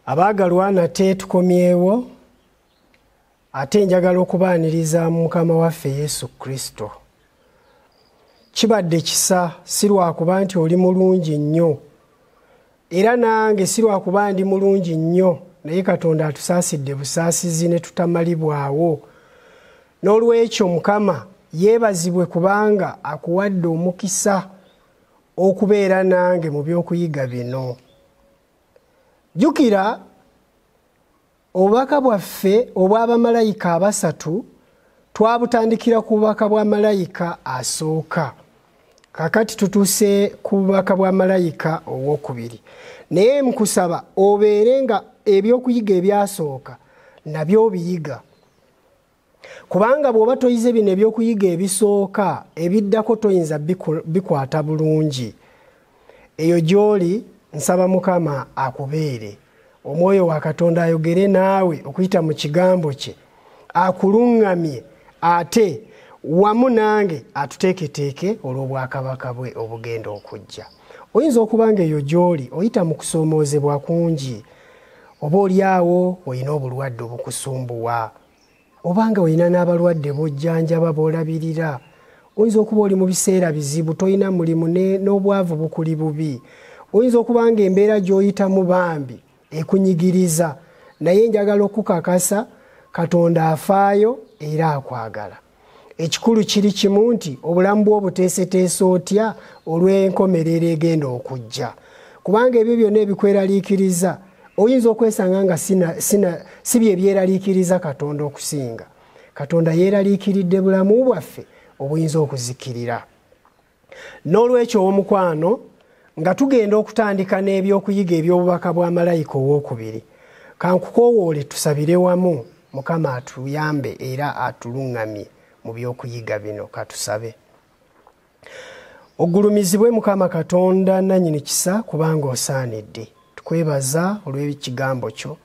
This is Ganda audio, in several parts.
Abaagalwa nate tukomyewo ate njagala okubaaniriza mu Mukama waffe Yesu Kristo. Kibadde kisa si lwakuba nti oli mulungi nnyo, era nange si lwakuba ndi mulungi nnyo, naye Katonda atusaasidde busaasizi ne tutamalibwawo. N'olwekyo Mukama yeebazibwe kubanga akuwadde omukisa okubeera nange mu by'okuyiga bino. Jjukira obubaka bwaffe obw'abamalayika abasatu twabutandikira ku bubaka bwa malayika asooka. Kakati tutuuse ku bubaka bwa malayika owokubiri. Naye nkusaba obeere nga ebyokuyiga ebyasooka nabyo biyiga. Kubanga bw'oba toyize bino ebyokuyiga ebisooka, ebiddako toyinza bikwata bulungi. Eyo gy'oli nsaba Mukama akubeere. Omwoyo wa Katonda ayogere naawe okuyita mu kigambo kye, akuluŋŋamye ate wamu nange atuteeketeeke olw'obwakabaka bwe obugenda okujja. Oyinza okuba nga eyo gy'oli oyita mu kusoomoozebwa kungi, oba oliawo olina obulwadde obukusumbuwa, obanga olina n'abalwadde bojjanjaba boolabirira. Oyinza okuba oli mu biseera bizibu, tolina mulimu n'obwavu bukuli bubi. Oyinza okuba nga embeera gy'oyitamu bambi ekunyigiriza, naye njagala okukakasa Katonda afaayo era akwagala. Ekikulu kiri kimu nti obulamu bwo buteeseteese otya olw'enkomerero egenda okujja. Kubanga ebyo byonna ebikweraliikiriza oyinza okwesanga nga si bye byeraliikiriza Katonda okusinga. Katonda yeeraliikiridde bulamu bwaffe obuyinza okuzikirira. N'olwekyo omukwano, nga tugenda okutandika n'ebyokuyiga eby'obubaka bwa malayika owokubiri, kankukoowoole tusabire wamu Mukama atuyambe era atuluŋŋamye mu by'okuyiga bino. Katusabe. Ogulumizibwe Mukama Katonda nannyini kisa kubanga osaanidde. Tukwebaza olw'ekigambo kyo.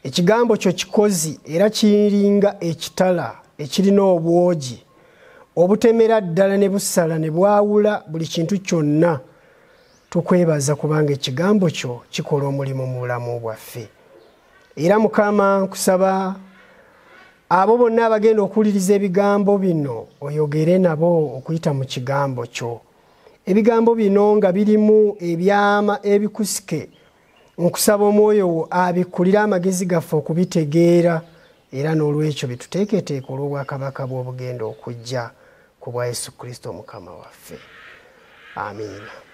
Ekigambo kyo kikozi era kiringa ekitala ekirina obwogi obutemera ddala ne busala ne bwawula buli kintu kyonna. Tukwebaza kubanga ekigambo kyo kikola omulimu mu bulamu bwaffe. Era Mukama nkusaba abo bonna abagenda okuwuliriza ebigambo bino oyogere nabo okuyita mu kigambo kyo. Ebigambo bino nga birimu ebyama ebikusike, nkusaba Omwoyo wo abikkulira amagezi gaffe okubitegeera, era n'olwekyo bituteeketeeke olw'obwakabaka bw'obugenda okujja ku bwa Yesu Kristo Mukama waffe. Amiina.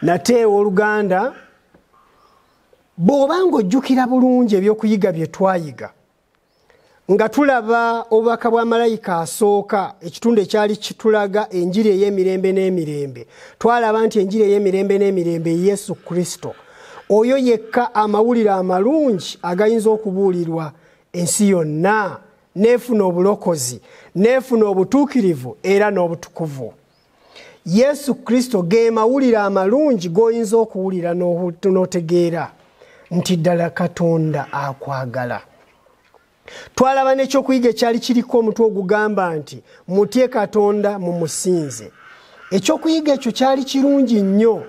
Nate oluganda, bw'oba ng'ojjukira bulungi ebyokuyiga bye twayiga, nga tulaba obubaka bwa malayika asooka, ekitundu ekyali kitulaga enjiri ey'emirembe n'emirembe. Twalaba nti enjiri ey'emirembe n'emirembe Yesu Kristo. Oyo yekka amawulire amalungi agayinza okubuulirwa ensi yonna, neefuna obulokozi, neefuna obutuukirivu era n'obutukuvu. Yesu Kristo ge mawulire amalungi g'oyinza okuwulira n'otegeera nti ddala Katonda akwagala. Twalaba n'ekyokuyiga ekyali kiriko omutwe ogugamba nti mutye Katonda mumusinze. Ekyokuyiga ekyo kyali kirungi nnyo,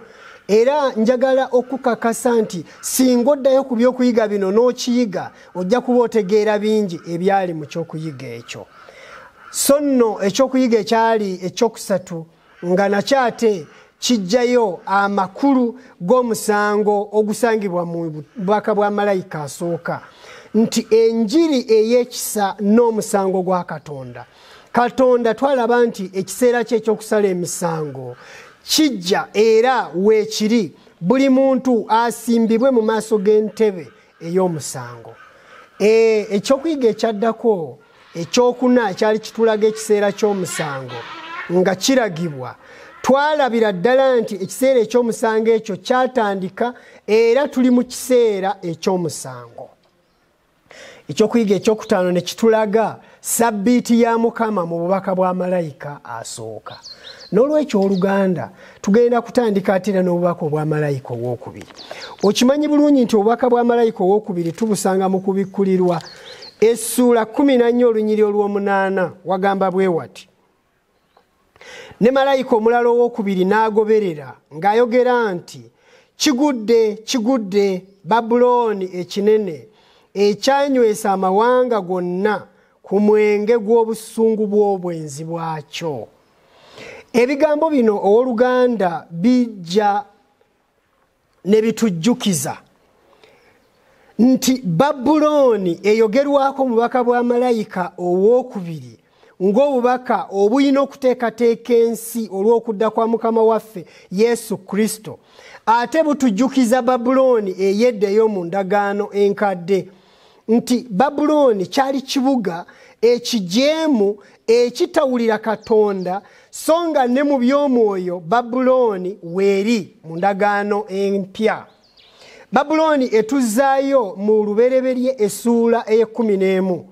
era njagala okukakasa nti singa oddayo ku byokuyiga bino n'okiyiga ojja kuba otegeera bingi ebyali mu kyokuyiga ekyo. So nno ekyokuyiga ekyali ekyokusatu nga nakyo ate kijjayo amakulu g'omusango ogusangibwa mu bubaka bwa malayika asooka, nti enjiri ey'ekisa n'omusango gwa Katonda. Katonda twalaba nti ekiseera kye ekyokusala emisango kijja era weekiri buli muntu asimbibwe mu maaso g'entebe ey'omusango. Ekyokuyiga ekyaddako ekyokuna ekyali kitulaga ekiseera ky'omusango nga kiragibwa, twalabira ddala nti ekiseera eky'omusango ekyo kyatandika era tuli mu kiseera eky'omusango. Ekyokuyiga ekyokutaano ne kitulaga sabbiiti ya Mukama mu bubaka bwa malayika asooka. N'olwekyo oluganda tugenda kutandika atera n'obubaka obwa malayika owokubiri. Okimanyi bulungi nti obubaka bwa malayika owokubiri tubusanga mu kubikkulirwa essuula 14 olunyiri olw'omunaana, wagamba bwe wati. Ne malayika omulala owokubiri n'agoberera ng'ayogera nti kigudde Babuloni ekinene ekyanywesa amawanga gonna ku mwenge gw'obusungu bw'obwenzi bwakyo. Ebigambo bino owooluganda bijja ne bitujjukiza nti Babuloni eyogerwako omubaka bwa malayika owookubiri ng'obubaka obulina okuteekateeka ensi olw'okudda kwa Mukama waffe Yesu Kristo, ate butujjukiza Babuloni ey'edda ey'omu ndagaano enkadde nti Babuloni kyali kibuga ekijeemu ekitawulira Katonda, so nga ne mu by'omwoyo Babuloni weeri mu ndagaano empya. Babuloni etuzaayo mu lubereberye essuula e11.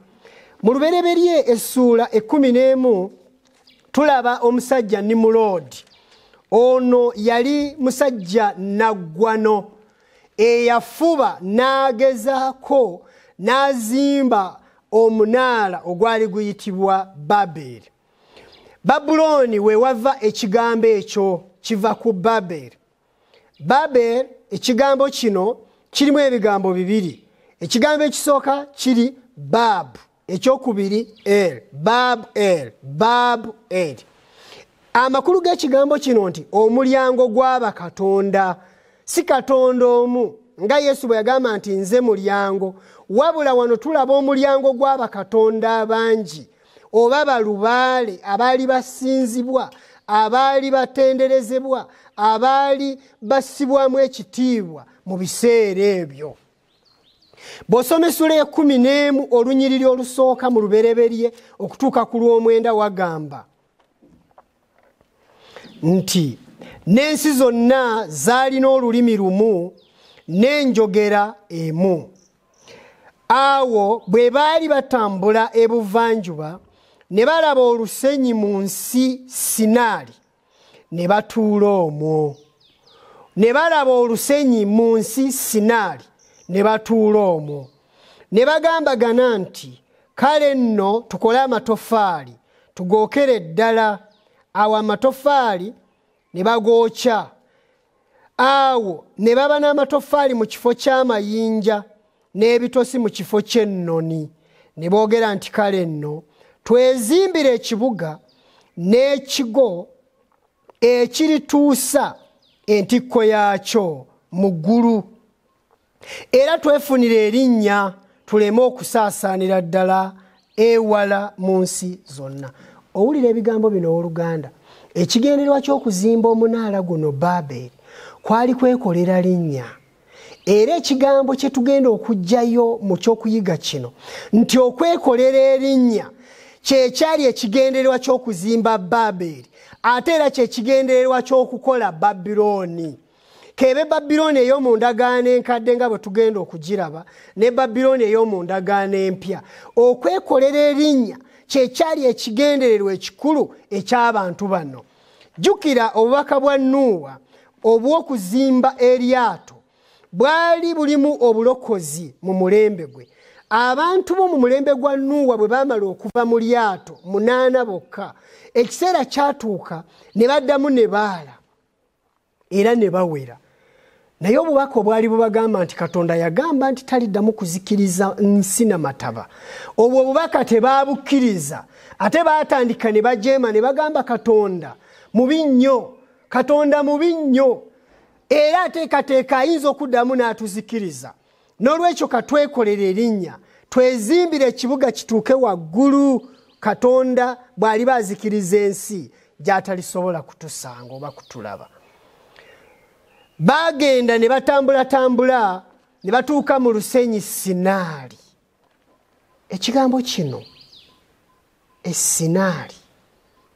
Mu lubereberye essuula e11 tulaba omusajja Nimurodi. Ono yali musajja naggwano eyafuba n'agezaako n'azimba omunaala ogwali guyitibwa Babeli. Babuloni we wava ekigambo ekyo, kiva ku Babeli. Babeli ekigambo kino kirimu ebigambo bibiri. Ekigambo ekisooka kiri Bab, ekyokubiri El, Bab El, Bab El. Amakulu g'ekigambo kino nti omulyango gw'abakatonda, si Katonda omu nga Yesu bwe yagamba nti nze mulyango, wabula wano tulaba omulyango gw'abakatonda abangi, oba balubaale abaali basinzibwa, abaali batenderezebwa, abaali bassibwamu ekitiibwa mu biseera ebyo. Bw'osoma essula e11 olunyiriri olusooka mu lubereberye okutuuka ku lw'omwenda wagamba nti n'ensi zonna zaalina olulimi lumu n'enjogera emu. Awo bwe baali batambula ebuvanjuba ne balaba olusenyi mu nsi Sinaali, ne batuula omwo. Ne balaba olusenyi mu nsi Sinaali, ne batuula omwo. Ne bagambagana nti kale nno tukole amatoffaali tugookere ddala. Awo amatoffaali ne bagookya. Awo ne baba n'amatoffaali mu kifo ky'amayinja n'ebitosi mu kifo ky'ennoni. Ne boogera nti kale nno twezimbire ekibuga n'ekigo ekirituusa entikko yaakyo mu ggulu, era twefunire erinnya tuleme okusaasaanira ddala ewala mu nsi zonna. Owulira ebigambo bino owooluganda, ekigendererwa ky'okuzimba omunaala guno Babeli kwali kwekolera linnya. Era ekigambo kye tugenda okuggyayo mu ky'okuyiga kino nti okwekolera erinnya kye kyali ekigendererwa ky'okuzimba Babeli, ate era kye kigendererwa ky'okukola Babiloni. Kebe Babiloni ey'omu ndagaano enkadde nga bwe tugenda okugiraba, ne Babiloni ey'omu ndagaano empya. Okwekolera erinnya kye kyali ekigendererwa ekikulu eky'abantu bano. Jjukira obubaka bwa Nuuwa obw'okuzimba eryato bwali bulimu obulokozi mu mulembe gwe. Abantu bo mu mulembe gwa Nuuwa bwe baamala okuva mu lyato 8 bokka, ekiseera kyatuuka ne baddamu ne baala era ne bawera. Naye obubaka obwali bubagamba nti Katonda yagamba nti taliddamu kuzikiriza nsi na mataba. Obwo obubaka tebaabukkiriza, ate baatandika ne bajeema ne bagamba Katonda mubi nnyo, Katonda mubi nnyo, era ateekateeka ayinza okuddamu n'atuzikiriza. N'olwekyo katwekolera erinnya, twezimbire ekibuga kituuke waggulu, Katonda bw'ali baazikiriza ensi gy'atalisobola kutusanga oba kutulaba. Bagenda ne batambulatambula ne batuuka mu lusenyi Sinaali. Ekigambo kino Esinaali,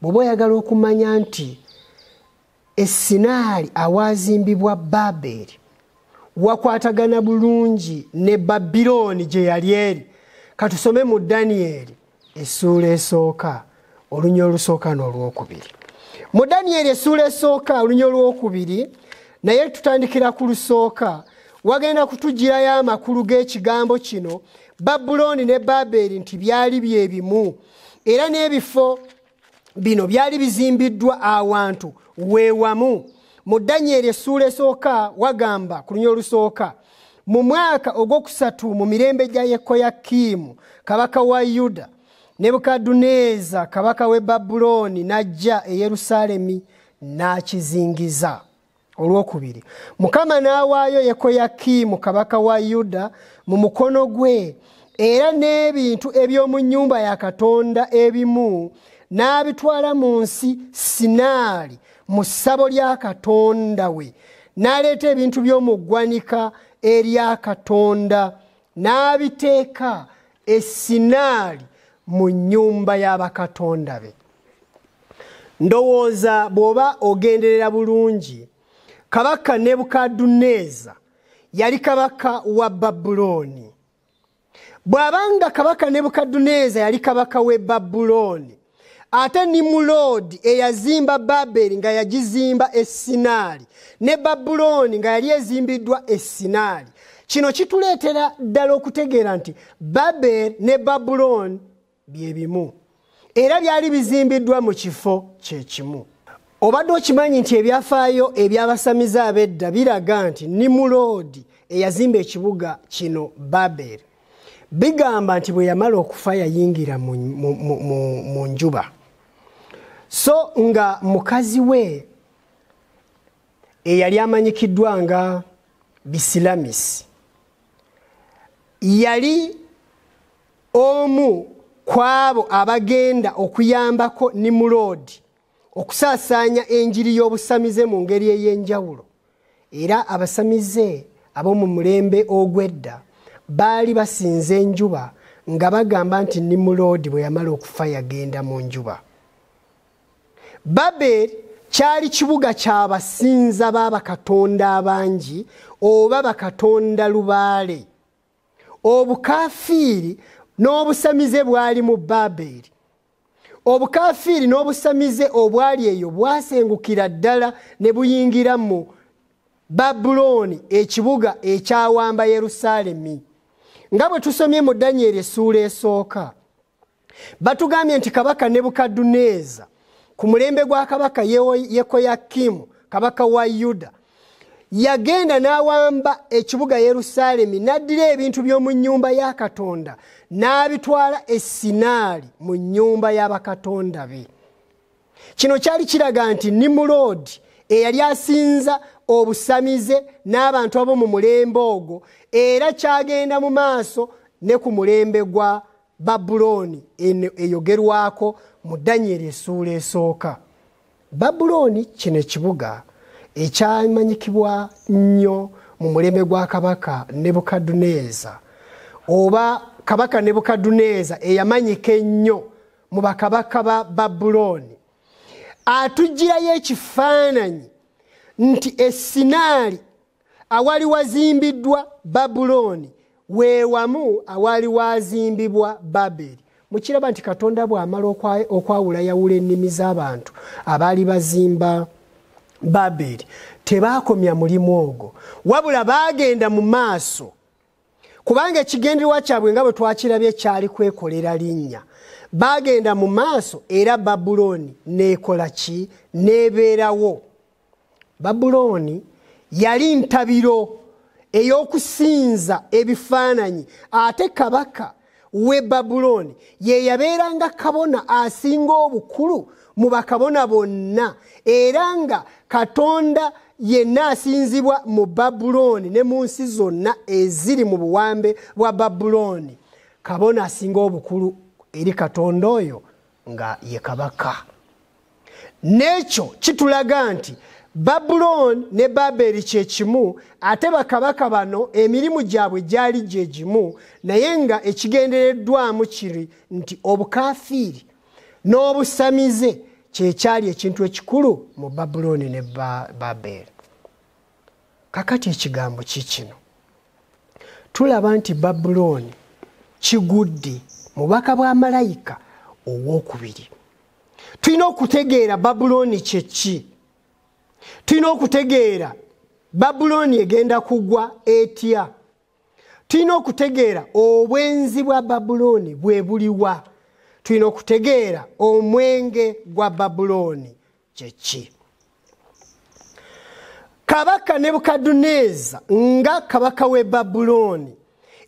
bw'oba oyagala okumanya nti Esinaali awaazimbibwa Babeli wakwatagana bulungi ne Babiloni gye yali eri. Katusome mu Danyeri essuula esooka olunya olusooka n'olwokubiri. Mu Danyeri essuula esooka olunya olwokubiri, naye tutandikira ku lusooka, wagenda kutugirayo amakulu g'ekigambo kino Babuloni ne Babeli nti byali bye bimu, era n'ebifo bino byali bizimbiddwa awantu weewamu. mu Danyeri essula esooka wagamba ku lunya olusooka mu mwaka ogwokusatu mu mirembe gya Yekoyakimu kabaka wa Yuda Nebukadduneeza kabaka w'e Babuloni n'ajja e Yerusaalemi n'akizingiza. Olwokubiri, Mukama n'awaayo Yekoyakimu kabaka wa Yuda mu mukono gwe era n'ebintu eby'omu nnyumba ya Katonda ebimu n'abitwala mu nsi Sinaali mu ssabo lya Katonda we, n'aleeta ebintu by'omu ggwanika erya Katonda n'abiteeka e Sinaali mu nnyumba y'abakatonda be. Ndowooza bw'oba ogenderera bulungi, kabaka Nebukadduneeza yali kabaka wa Babuloni. Bw'abanga kabaka Nebukadduneeza yali kabaka w'e Babuloni, ate Nimulodi eyazimba Babeli nga yagizimba e Sinaali, ne Babuloni nga yali ezimbiddwa e Sinaali. Kino kituleetera ddala okutegeera nti Babeli ne Babuloni bye bimu era byali bizimbiddwa mu kifo kye kimu. Obadde okimanyi nti ebyafaayo ebyabasamize ab'edda biraga nti Nimulodi eyazimba ekibuga kino Babeli bigamba nti bwe yamala okufa yayingira mu njuba. So nga mukazi we eyali amanyikiddwa nga Bisilamisi yali omu kwabo abagenda okuyambako Nimulodi okusaasaanya enjiri y'obusamize mu ngeri ey'enjawulo. Era abasamize ab'omu mulembe ogw'edda baali basinza enjuba nga bagamba nti Nimulodi bwe yamala okufa yagenda mu njuba. Babeli kyali kibuga ky'abasinza b'abakatonda abangi oba bakatonda lubaale. Obukafiiri n'obusamize bwali mu Babeli. Obukafiiri n'obusamize obwali eyo bwasengukira ddala ne buyingira mu Babuloni, ekibuga ekyawamba Yerusaalemi. Nga bwe tusomye mu Danyeri essuula esooka, batugambye nti kabaka Nebukadduneeza ku mulembe gwa kabaka Yekoyakimu kabaka wa Yuda yagenda n'awamba ekibuga Yerusaalemi, n'addira ebintu by'omu nnyumba ya Katonda n'abitwala e Sinaali mu nnyumba y'abakatonda be. Kino kyali kiraga nti Nimulodi eyali asinza obusamize n'abantu ab'omu mulembe ogwo era kyagenda mu maaso ne ku mulembe gwa Babuloni eyogerwako mu Danyeri essuula esooka. Babuloni kino ekibuga ekyamanyikibwa nnyo mu mulembe gwa kabaka Nebukadduneeza, oba kabaka Nebukadduneeza eyamanyika ennyo mu bakabaka ba Babuloni. Atugirayo ekifaananyi nti e Sinaali awali wazimbiddwa Babuloni weewamu awali wazimbibwa Babeli. Mukiraba nti Katonda bw'amala okwawula yawula ennimi z'abantu abaali bazimba Babeli tebaakomya mulimu ogwo, wabula baagenda mu maaso, kubanga ekigendererwa kyabwe nga bwe twakirabye kyali kwekolera linnya. Baagenda mu maaso era Babuloni neekola ki? Neebeerawo. Babuloni yali ntabiro ey'okusinza ebifaananyi, ate kabaka w'e Babuloni ye yabeeranga kabona asinga obukulu mu bakabona bonna, era nga Katonda yenna asinzibwa mu Babuloni ne mu nsi zonna eziri mu buwambe bwa Babuloni. Kabona asinga obukulu eri Katonda oyo nga ye kabaka. N'ekyo kitulaga nti Babuloni ne Babeli kye kimu, ate bakabaka bano emirimu gyabwe gyali gye gimu, naye nga ekigendereddwamu kiri nti obukafiiri n'obusamize kye kyali ekintu ekikulu mu Babuloni ne Babeli. Kakati ekigambo kikino tulaba nti Babuloni kigudde mu bubaka bwa malayika ow'okubiri. Tulina okutegeera Babuloni kye ki. Tulina okutegeera Babuloni egenda kugwa etya. Tulina okutegeera obwenzi bwa Babuloni bwe buliwa. Tulina okutegeera omwenge gwa Babuloni kye ki. kabaka Nebukaduneza nga kabaka we Babuloni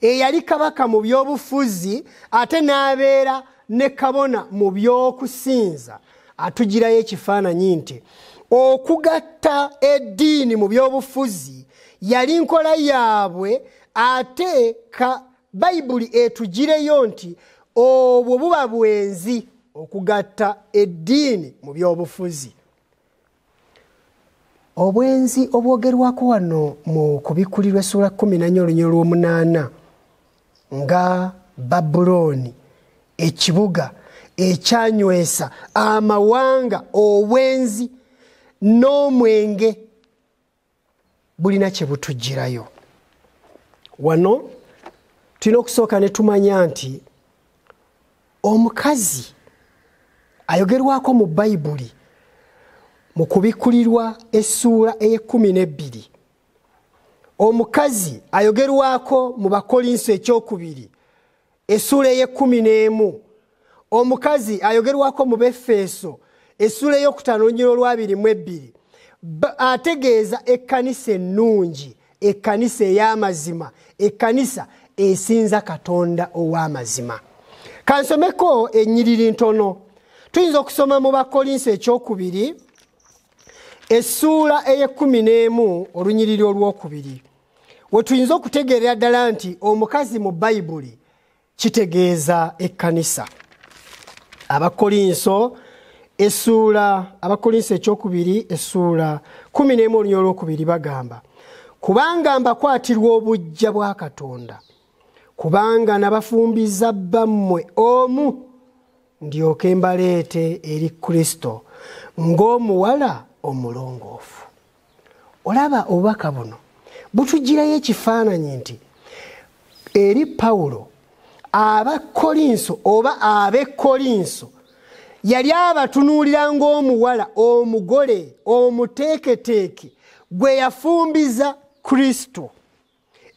eyali kabaka mu byobufuzi ate n'abeera ne kabona mu byokusinza atugirayo ekifaananyi nti okugatta eddiini mu byobufuzi yali nkola yaabwe ate Bayibuli etugireyo nti obwo buba bwenzi okugatta eddiini mu byobufuzi. Obwenzi obwogerwako wano mu Kubikulirwa essula 14 olunyiriri lw'omunaana nga Babuloni ekibuga ekyanywesa amawanga obwenzi n'omwenge bulina kye butugirayo. Wano tulina okusooka ne tumanya nti omukazi ayogerwako mu Bayibuli mu Kubikulirwa essula 12, omukazi ayogerwako mu Bakolinso ekyokubiri essula 11, omukazi ayogerwako mu Befeso essula 5:22 ategeeza ekkanisa ennungi, ekkanisa ey'amazima, ekkanisa esinza Katonda ow'amazima. Kansomeko ennyiriri ntono. Tuyinza okusoma mu Bakolinso ekyokubiri essula 11 olunyiriri olwokubiri. We tuyinza okutegeerera ddala nti omukazi mu Bayibuli kitegeeza ekkanisa. Abakolinso ekyokubiri essula 11 olunyiriri olwokubiri bagamba, kubanga mbakwatirwa obujja bwa Katonda, kubanga nabafumbiza bammwe omu ndyoke mbaleete eri Kristo ng'omuwala omulongoofu. Olaba obubaka buno butugirayo ekifaananyi nti eri Pawulo Abakolinso oba Abekolinso yali abatunuulira ng'omuwala omugole omuteeketeeke gwe yafumbiza Kristo.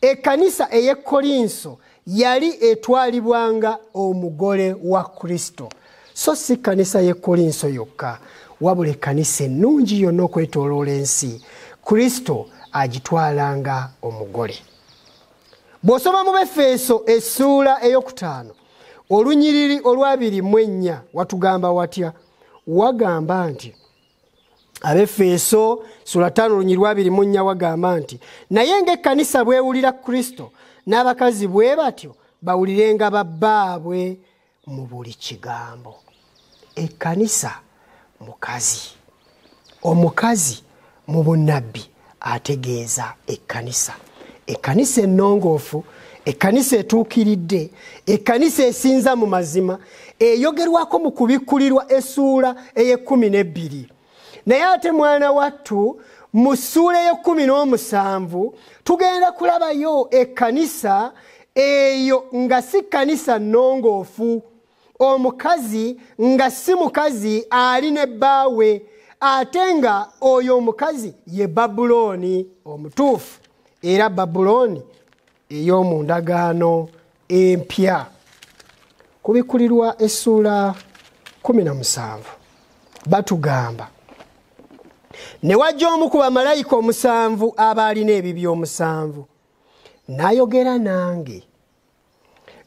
Ekkanisa ey'Ekolinso yali etwalibwanga omugole wa Kristo. So si kkanisa y'Ekolinso yokka, wabula ekkanisa ennungi yonna okwetooloola ensi, Kristo agitwalanga omugole. Bw'osoma mu Befeso essula 5 olunyiriri olwa 24 watugamba watya? Wagamba nti Abefeso essula 5 olunyiriri lwa 24 wagamba nti naye ng'ekkanisa bwewulira Kristo n'abakazi bwe batyo bawulirenga babbaabwe mu buli kigambo. Ekkanisa mukazi, omukazi mu bunnabbi ategeeza ekkanisa. Ekkanisa ennongoofu, ekkanisa etuukiridde, ekkanisa esinza mu mazima eyogerwako mu Kubikulirwa essula 12. Naye ate mwana wattu mu ssula 17 tugenda kulabayo ekkanisa eyo nga si kkanisa nnongoofu, omukazi nga si mukazi ali ne bbaawe, ate nga oyo omukazi ye Babuloni omutuufu, era Babuloni ey'omu ndagaano empya. Kubikulirwa essula 17 batugamba, ne wajja omu ku bamalayika 7 abaalina ebibi 7 n'ayogera nange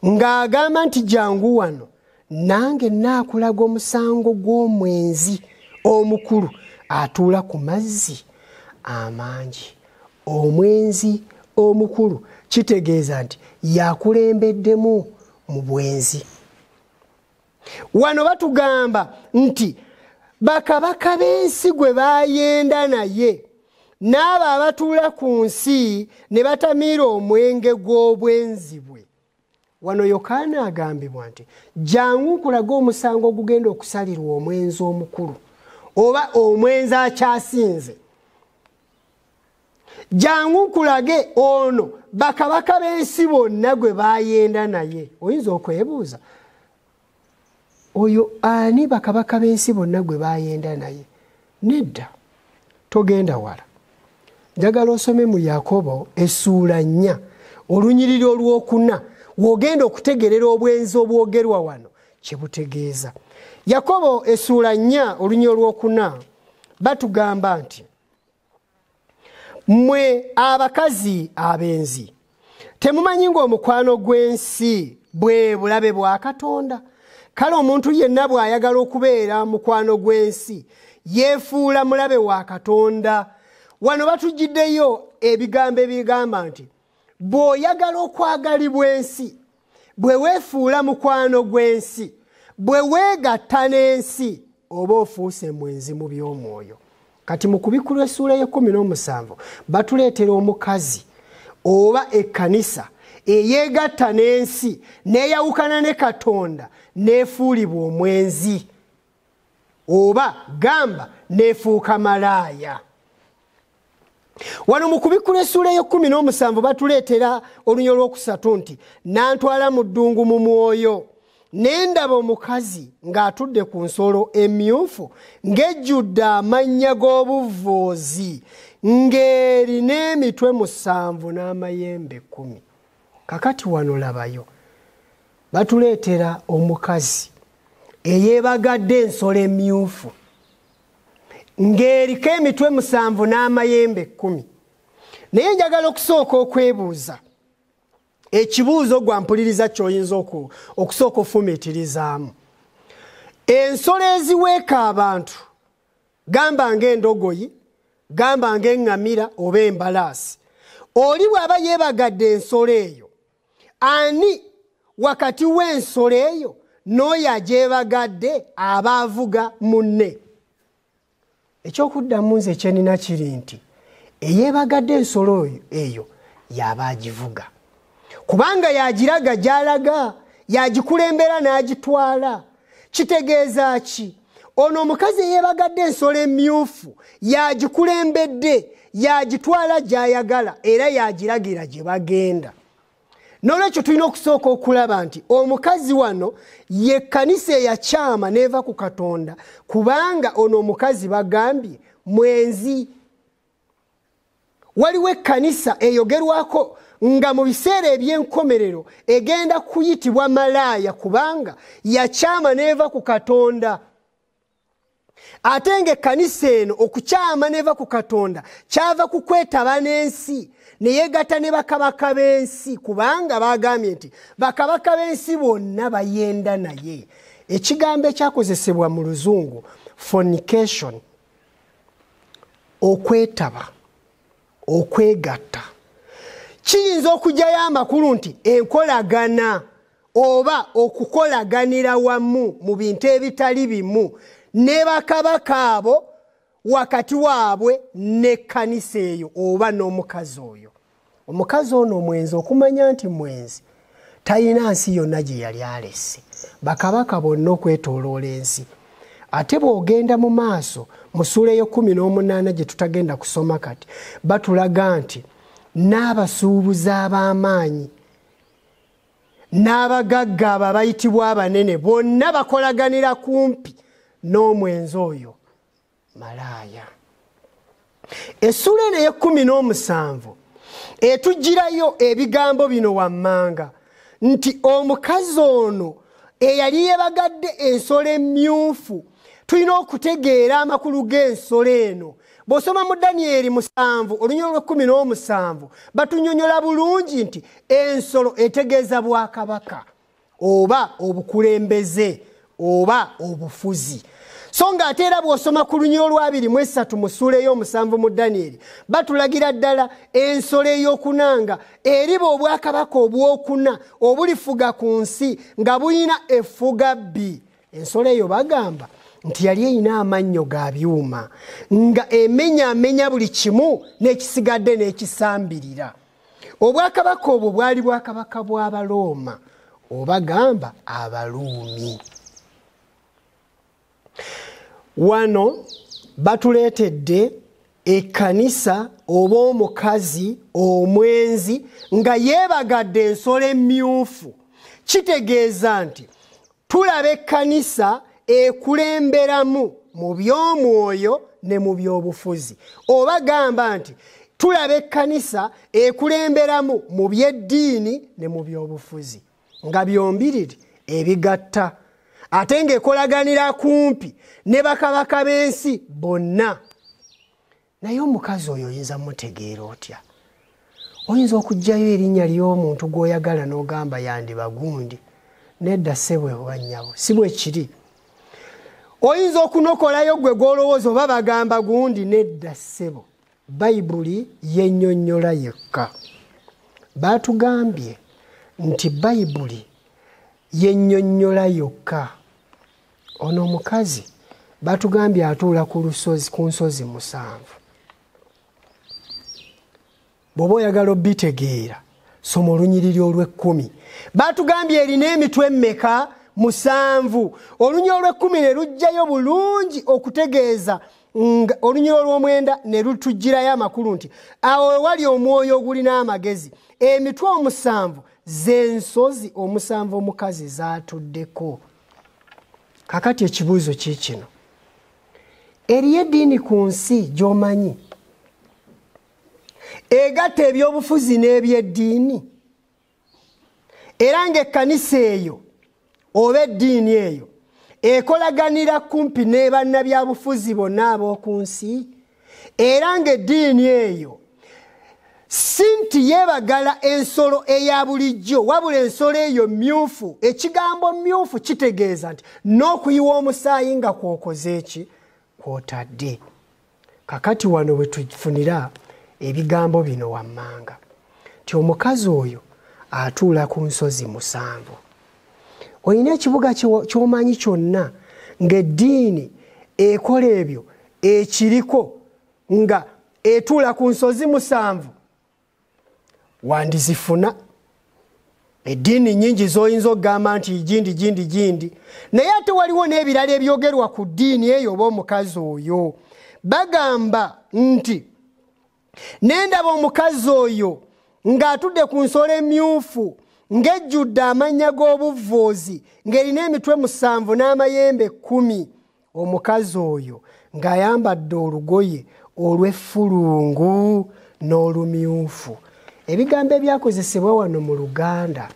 ng'agamba nti jangu wano nange naakulaga omusango gw'omwenzi omukulu atuula ku mazzi amangi. Omwenzi omukulu kitegeeza nti yakulembeddemu mu bwenzi. Wano batugamba nti bakabaka b'ensi gwe baayenda naye n'abo abatuula ku nsi ne batamiira omwenge gw'obwenzi bwe. Wano Yokaana agambibwa nti jangu nkulaga omusango ogugenda okusalirwa omwenzi omukulu oba omwenzi akyasinze. Jangu nkulage ono bakabaka b'ensi bonna gwe baayenda naye. Oyinza okwebuuza, oyo ani bakabaka b'ensi bonna gwe baayenda naye? Nedda, togenda wala. Njagala osome mu Yakobo essula 4 olunyiriri olw'okuna wogenda okutegerera obwenzi obwogerwa wano kye butegeeza. Yakobo essula 4 olunyiriri olw'okuna batugamba nti Mwe abakazi abenzi temumanyi ng'omukwano gw'ensi bwe bulabe bwa Katonda. Kale omuntu yenna bw'ayagala okubeera mukwano gw'ensi yeefuula mulabe wa Katonda. Wano batujjiddeyo ebigambo ebigamba nti bw'oyagala okwagalibwa ensi, bwe weefuula mukwano gw'ensi, bwe weegatta n'ensi, oba ofuuse mwenzi mu by'omwoyo. Kati mu Kubikkulu essuula y'e17 batuleetera omukazi oba ekkanisa eyeegatta n'ensi neeyawukana ne Katonda neefuulibwa omwenzi, oba gamba neefuuka malaaya. Wano mu Kubikkulu essuula y'e17 batuleetera olunya olwokusatu nti nantwala mu ddungu mu mwoyo ne ndaba omukazi ng'atudde ku nsolo emyufu ng'ejjudde amannya g'obuvvoozi ng'erina emitwe 7 n'amayembe 10. Kakati wano labayo batuleetera omukazi eyeebagadde ensolo emyufu ng'eriko emitwe 7 n'amayembe 10. Naye njagala okusooka okwebuuza ekibuuzo gwampuliriza ky'oyinza okusooka ofumiitirizaamu. Ensolo eziweeka abantu, gamba ng'endogoyi, gamba ng'eŋŋamira oba embalaasi, oli bw'aba yeebagadde ensolo eyo, ani wakati w'ensolo eyo n'oyo agyebagadde aba avuga munne? Ekyokuddamu nze kyenina kiri nti eyeebagadde ensolo eyo y'aba agivuga, kubanga yagiraga gy'alaga, yagikulembera n'agitwala. Kitegeeza ki? Ono omukazi eyeebagadde ensolo emyufu yagikulembedde, yagitwala gy'ayagala era yagiragira gye bagenda. N'olwekyo tulina okusooka okulaba nti omukazi wano ye kkanisa eyakyama neeva ku Katonda, kubanga ono omukazi bagambye mwenzi. Waliwo ekkanisa eyogerwako nga mu biseera eby'enkomerero egenda kuyitibwa malaaya kubanga yakyama neeva ku Katonda. Ate ng'ekkanisa eno okukyama neeva ku Katonda kyava ku kwetaba n'ensi neyeegatta ne bakabaka b'ensi, kubanga bagambye nti bakabaka b'ensi bonna bayenda naye. Ekigambo ekyakozesebwa mu Luzungu fornication, okwetaba, okwegatta, kiyinza okujjayo amakulu nti enkolagana oba okukolaganira wamu mu bintu ebitali bimu ne bakabaka abo wakati waabwe n'ekkanisa eyo oba n'omukazi oyo. Omukazi ono mwenzi, okumanya nti mwenzi talina nsi yonna gye yali alesse, bakabaka bonna okwetooloola ensi. Ate bw'ogenda mu maaso mu ssuula y'e18 gye tutagenda kusoma kati, batulaga nti n'abasuubuzi ab'amaanyi n'abagagga abo abayitibwa abanene bonna bakolaganira kumpi n'omwenzi oyo malaaya. Essuula eno ey'e17 etugirayo ebigambo bino wammanga nti omukazi ono eyali yeebagadde ensolo emyufu, tulina okutegeera amakulu g'ensolo eno. Bw'osoma mu Danyeri 7 olunya olw'17 batunyonyola bulungi nti ensolo etegeeza bwakabaka oba obukulembeze oba obufuzi. So ng'ate era bw'osoma ku lunya olw'23 mu ssuula ey'omusanvu mu Danyeri batulagira ddala ensolo ey'okunanga eriba obwakabaka obwokuna obulifuga ku nsi nga bulina effuga bbi. Ensolo eyo bagamba nti yali eyina amannyo ga byuma nga emenyaamenya buli kimu n'ekisigadde n'ekisambirira. Obwakabaka obwo bwali bwakabaka bw'Abalooma oba gamba Abaluumi. Wano batuleetedde ekkanisa oba omukazi omwenzi nga yeebagadde ensolo emyufu. Kitegeeza nti tulaba ekkanisa ekulemberamu mu by'omwoyo ne mu by'obufuzi, oba gamba nti tulaba ekkanisa ekulemberamu mu by'eddiini ne mu by'obufuzi, nga byombiriri ebigatta, ate ng'ekolaganira kumpi ne bakabaka b'ensi bonna. naye omukazi oyo oyinza mutegeera otya? Oyinza okujjayo erinnya ly'omuntu gw'oyagala n'ogamba yandiba gundi. Nedda ssebwe wannyabo, si bwe kiri. Oyinza okunokolayo gwe gw'olowooza oba bagamba gundi. Nedda ssebo, Bayibuli yennyonnyola yekka. Baatugambye nti Bayibuli yennyonnyola yokka. Ono omukazi baatugambye atuula ku nsozi 7. Bw'oba oyagala obitegeera, soma olunyiriri olw'10. Baatugambye erina emitwe mmeka? 7. Olunyiriri olw'10 ne lujjayo bulungi okutegeeza, olunyiriri olw'9 ne lutujjirayo amakulu nti awo wali omwoyo ogulina amagezi. Emitwe 7 z'ensozi 7 omukazi zaatuddeko. Kakati ekibuuzo kiikino, eriyo eddiini ku nsi gy'omanyi egatta ebyobufuzi n'ebyeddiini, era ng'ekkanisa eyo oba eddiini eyo ekolaganira kumpi ne bannabyabufuzi bonna ab'oku nsi, era ng'eddiini eyo si nti yeebagala ensolo eya bulijjo, wabula ensolo eyo myufu. Ekigambo myufu kitegeeza nti n'okuyiwa omusaayi nga kwokoze eki? Kwotadde. Kakati wano bwe tufunira ebigambo bino wammanga nti omukazi oyo atuula ku nsozi 7. Olina ekibuga ky'omanyi kyonna ng'eddiini ekola ebyo ekiriko nga etuula ku nsozi 7, wandizifuna. Eddiini nnyingi z'oyinza okugamba nti gindi, naye ate waliwo n'ebirala ebyogerwa ku ddiini eyo oba omukazi oyo. Bagamba nti nendaba omukazi oyo ng'atudde ku nsolo emyufu ng'ejjudde amannya g'obuvvoozi ng'erina emitwe 7 n'amayembe 10. Omukazi oyo ng'ayambadde olugoye olw'effulungu n'olumyufu. Ebigambo ebyakozesebwa wano mu Luganda,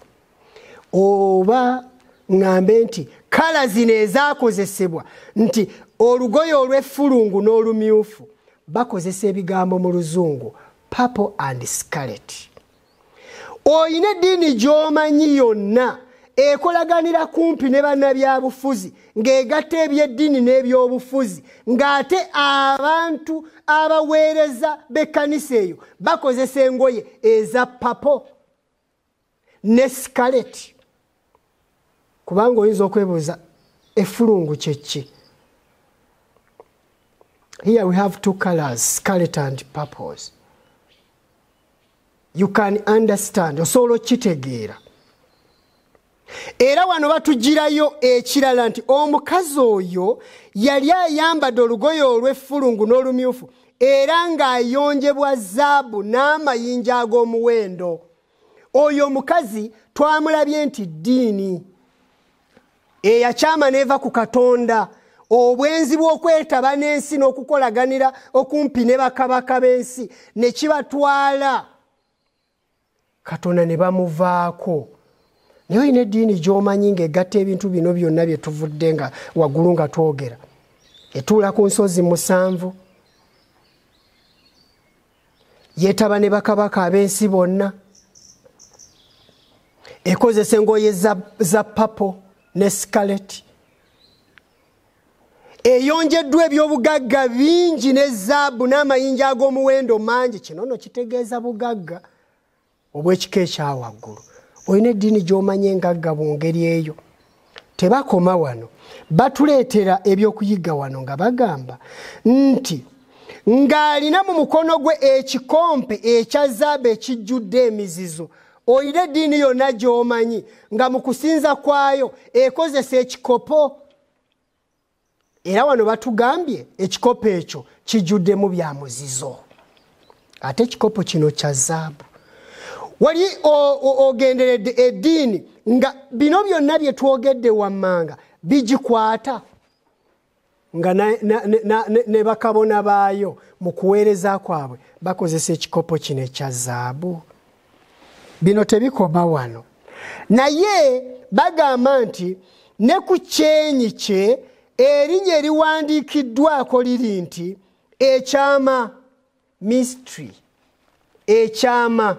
oba ŋŋambe nti kala zino ezaakozesebwa nti olugoye olw'effulungu n'olumyufu, bakozesa ebigambo mu Luzungu purple and scarlet. Oyina eddiini gy'omanyi yonna ekolaganira kumpi ne bannabyabufuzi ng'egatta ebyeddiini n'ebyobufuzi, ng'ate abantu abaweereza b'ekkanisa eyo bakozesa engoye eza purple ne scarlet. Kubanga oyinza okwebuuza effulungu kye ki? Here we have 2 colors, scarlet and purples. You can understand, osobola okitegeera. Era wano batugirayo ekirala nti omukazi oyo yali ayambadde olugoye olw'effulungu n'olumyufu, era ng'ayonjebwa zaabu n'amayinja ag'omuwendo. Oyo omukazi twamulabye nti ddiini eyakyama neeva ku Katonda, obwenzi bw'okwetaba n'ensi n'okukolaganira okumpi ne bakabaka b'ensi ne kibatwala, Katonda ne bamuvaako. Naye olina eddiini gy'omanyi ng'egatta ebintu bino byonna bye tuvudde nga waggulu nga twogera, etuula ku nsozi 7, yeetaba ne bakabaka ab'ensi bonna, ekozesa engoye za purple ne scarlet, eyonjeddwa eby'obugagga bingi ne zaabu n'amayinja ag'omuwendo mangi. Kino nno kitegeeza bugagga obw'ekika ekyawaggulu. Olina eddiini gy'omanyi engagga mu ngeri eyo. Tebakoma wano, batuleetera ebyokuyiga wano nga bagamba nti ng'alina mu mukono gwe ekikompe ekya zaabu ekijjudde emizizo. Olina eddiini yonna gy'omanyi nga mu kusinza kwayo ekozesa ekikopo. Era wano batugambye ekikopo ekyo kijjuddemu bya muzizo, ate ekikopo kino kya zaabu. Wali ogenderedde eddiini nga bino byonna bye twogedde wammanga bigikwata, nga ne bakabona baayo mu kuweereza kwabwe bakozesa ekikopo kino ekya zaabu. Bino tebikoma wano, naye bagamba nti ne ku kyenyi kye erinnya eriwandiikiddwako liri nti ekyama. mystery ekyama.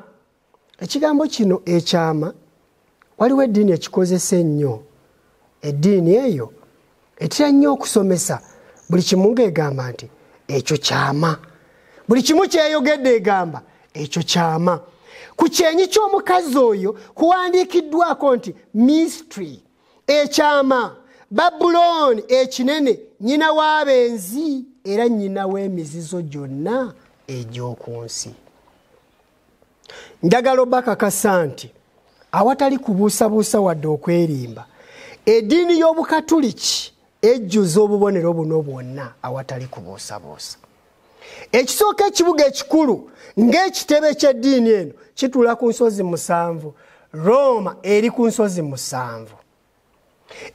Ekigambo kino ekyama waliwo eddiini ekikozesa ennyo. Eddiini eyo etera nnyo okusomesa buli kimu ng'egamba nti ekyo kyama. Buli kimu kyeyogedde egamba ekyo kyama. Ku kyenyi ky'omukazi oyo kuwandiikiddwako nti mystery ekyama, Babuloni ekinene, nnyina w'abenzi era nnyina w'emizizo gyonna egy'oku nsi. Njagala obakakasa nti awatali kubuusabuusa wadde okwerimba, eddiini y'Obukatuliki ejjuza obubonero buno bwonna awatali kubuusabuusa. Ekisooka ekibuga ekikulu ng'ekitebe ky'eddiini eno kituula ku nsozi 7. Roma eri ku nsozi 7.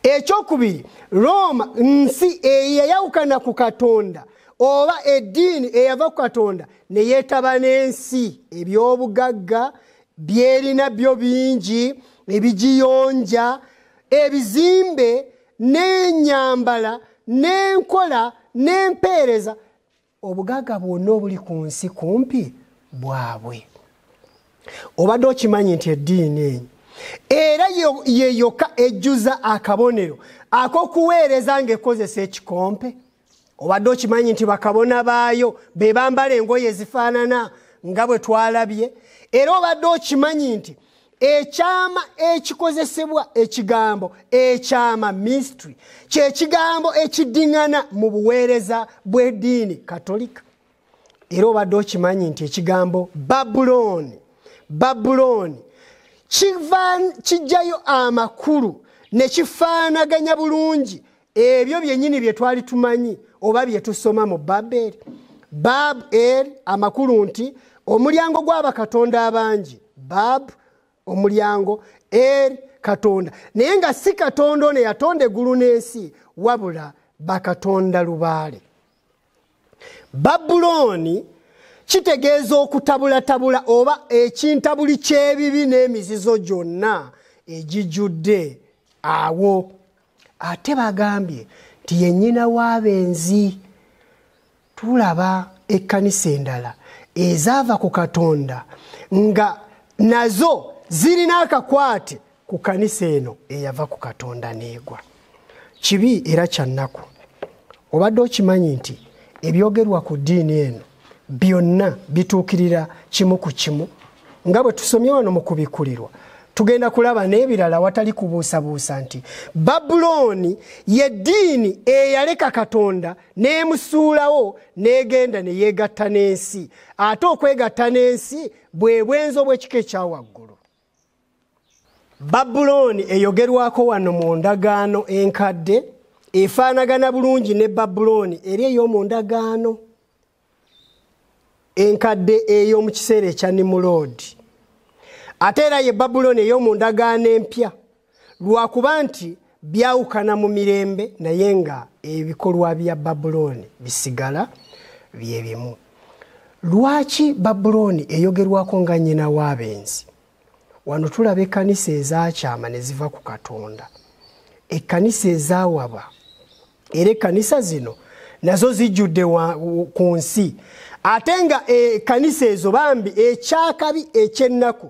Ekyokubiri, Roma nsi eyayawukana ku Katonda oba eddiini eyava ku Katonda ne yeetaba n'ensi, ebyobugagga byerina byo bingi, ebigiyonja, ebizimbe n'ennyambala n'enkola n'empeereza, obugagga bwonna obuli ku nsi kumpi bwabwe. Obadde okimanyi nti eddiini enyo era yeyokka ejjuza akabonero ak'okuweereza ng'ekozesa ekikompe? Obadde okimanyi nti bakabona baayo be bambala engoye ezifaanana nga bwe twalabye? Era obadde okimanyi nti ekyama ekikozesebwa ekigambo ekyama mystery kye kigambo ekiddiŋŋana mu buweereza bw'eddiini Katolika? Era obadde okimanyi nti ekigambo Babuloni kijjayo amakulu ne kifaanaganya bulungi ebyo byennyini bye twali tumanyi oba bye tusoma mu Babeli. Amakulu nti omulyango gw'abakatonda abangi. Omulyango Katonda, naye nga si Katonda ono yatonda eggulu n'ensi, wabula bakatonda lubaale. Babuloni kitegeeza okutabulatabula oba ekintabuli ky'ebibi n'emizizo gyonna egijjudde awo. Ate bagambye nti yennyina w'abenzi. Tulaba ekkanisa endala ezaava ku Katonda nga nazo zirina akakwate ku kanisa eno eyava ku Katonda n'egwa. Kibi era kyannaku. Obadde okimanyi nti ebyogerwa ku ddiini eno byonna bituukirira kimu ku kimu? Nga bwe tusomye wano mu kubikulirwa, tugenda kulaba n'ebirala watali kubuusabuusa nti Babuloni y'eddiini eyaleka Katonda n'emusuulawo n'egenda ne yeegatta n'ensi, ate okwegatta n'ensi bwe bwenzo bw'ekika ekyawaggulu. Babuloni eyogerwako wano mu ndagaano enkadde efaanagana bulungi ne Babuloni eri ey'omu ndagaano enkadde ey'omu kiseera ekya Nimulodi. Ate era ye Babuloni ey'omu ndagaano empya, lwakuba nti byawukana mu mirembe naye nga ebikolwa bya Babuloni bisigala bye bimu. Lwaki Babuloni eyogerwako nga nnyina w'abenzi? Wano tulaba ekkanisa ezaakyama ne ziva ku Katonda, ekkanisa ezaawaba, era ekkanisa zino nazo zijjudde ku nsi. Ate nga ekkanisa ezo bambi ekyakabi eky'ennaku,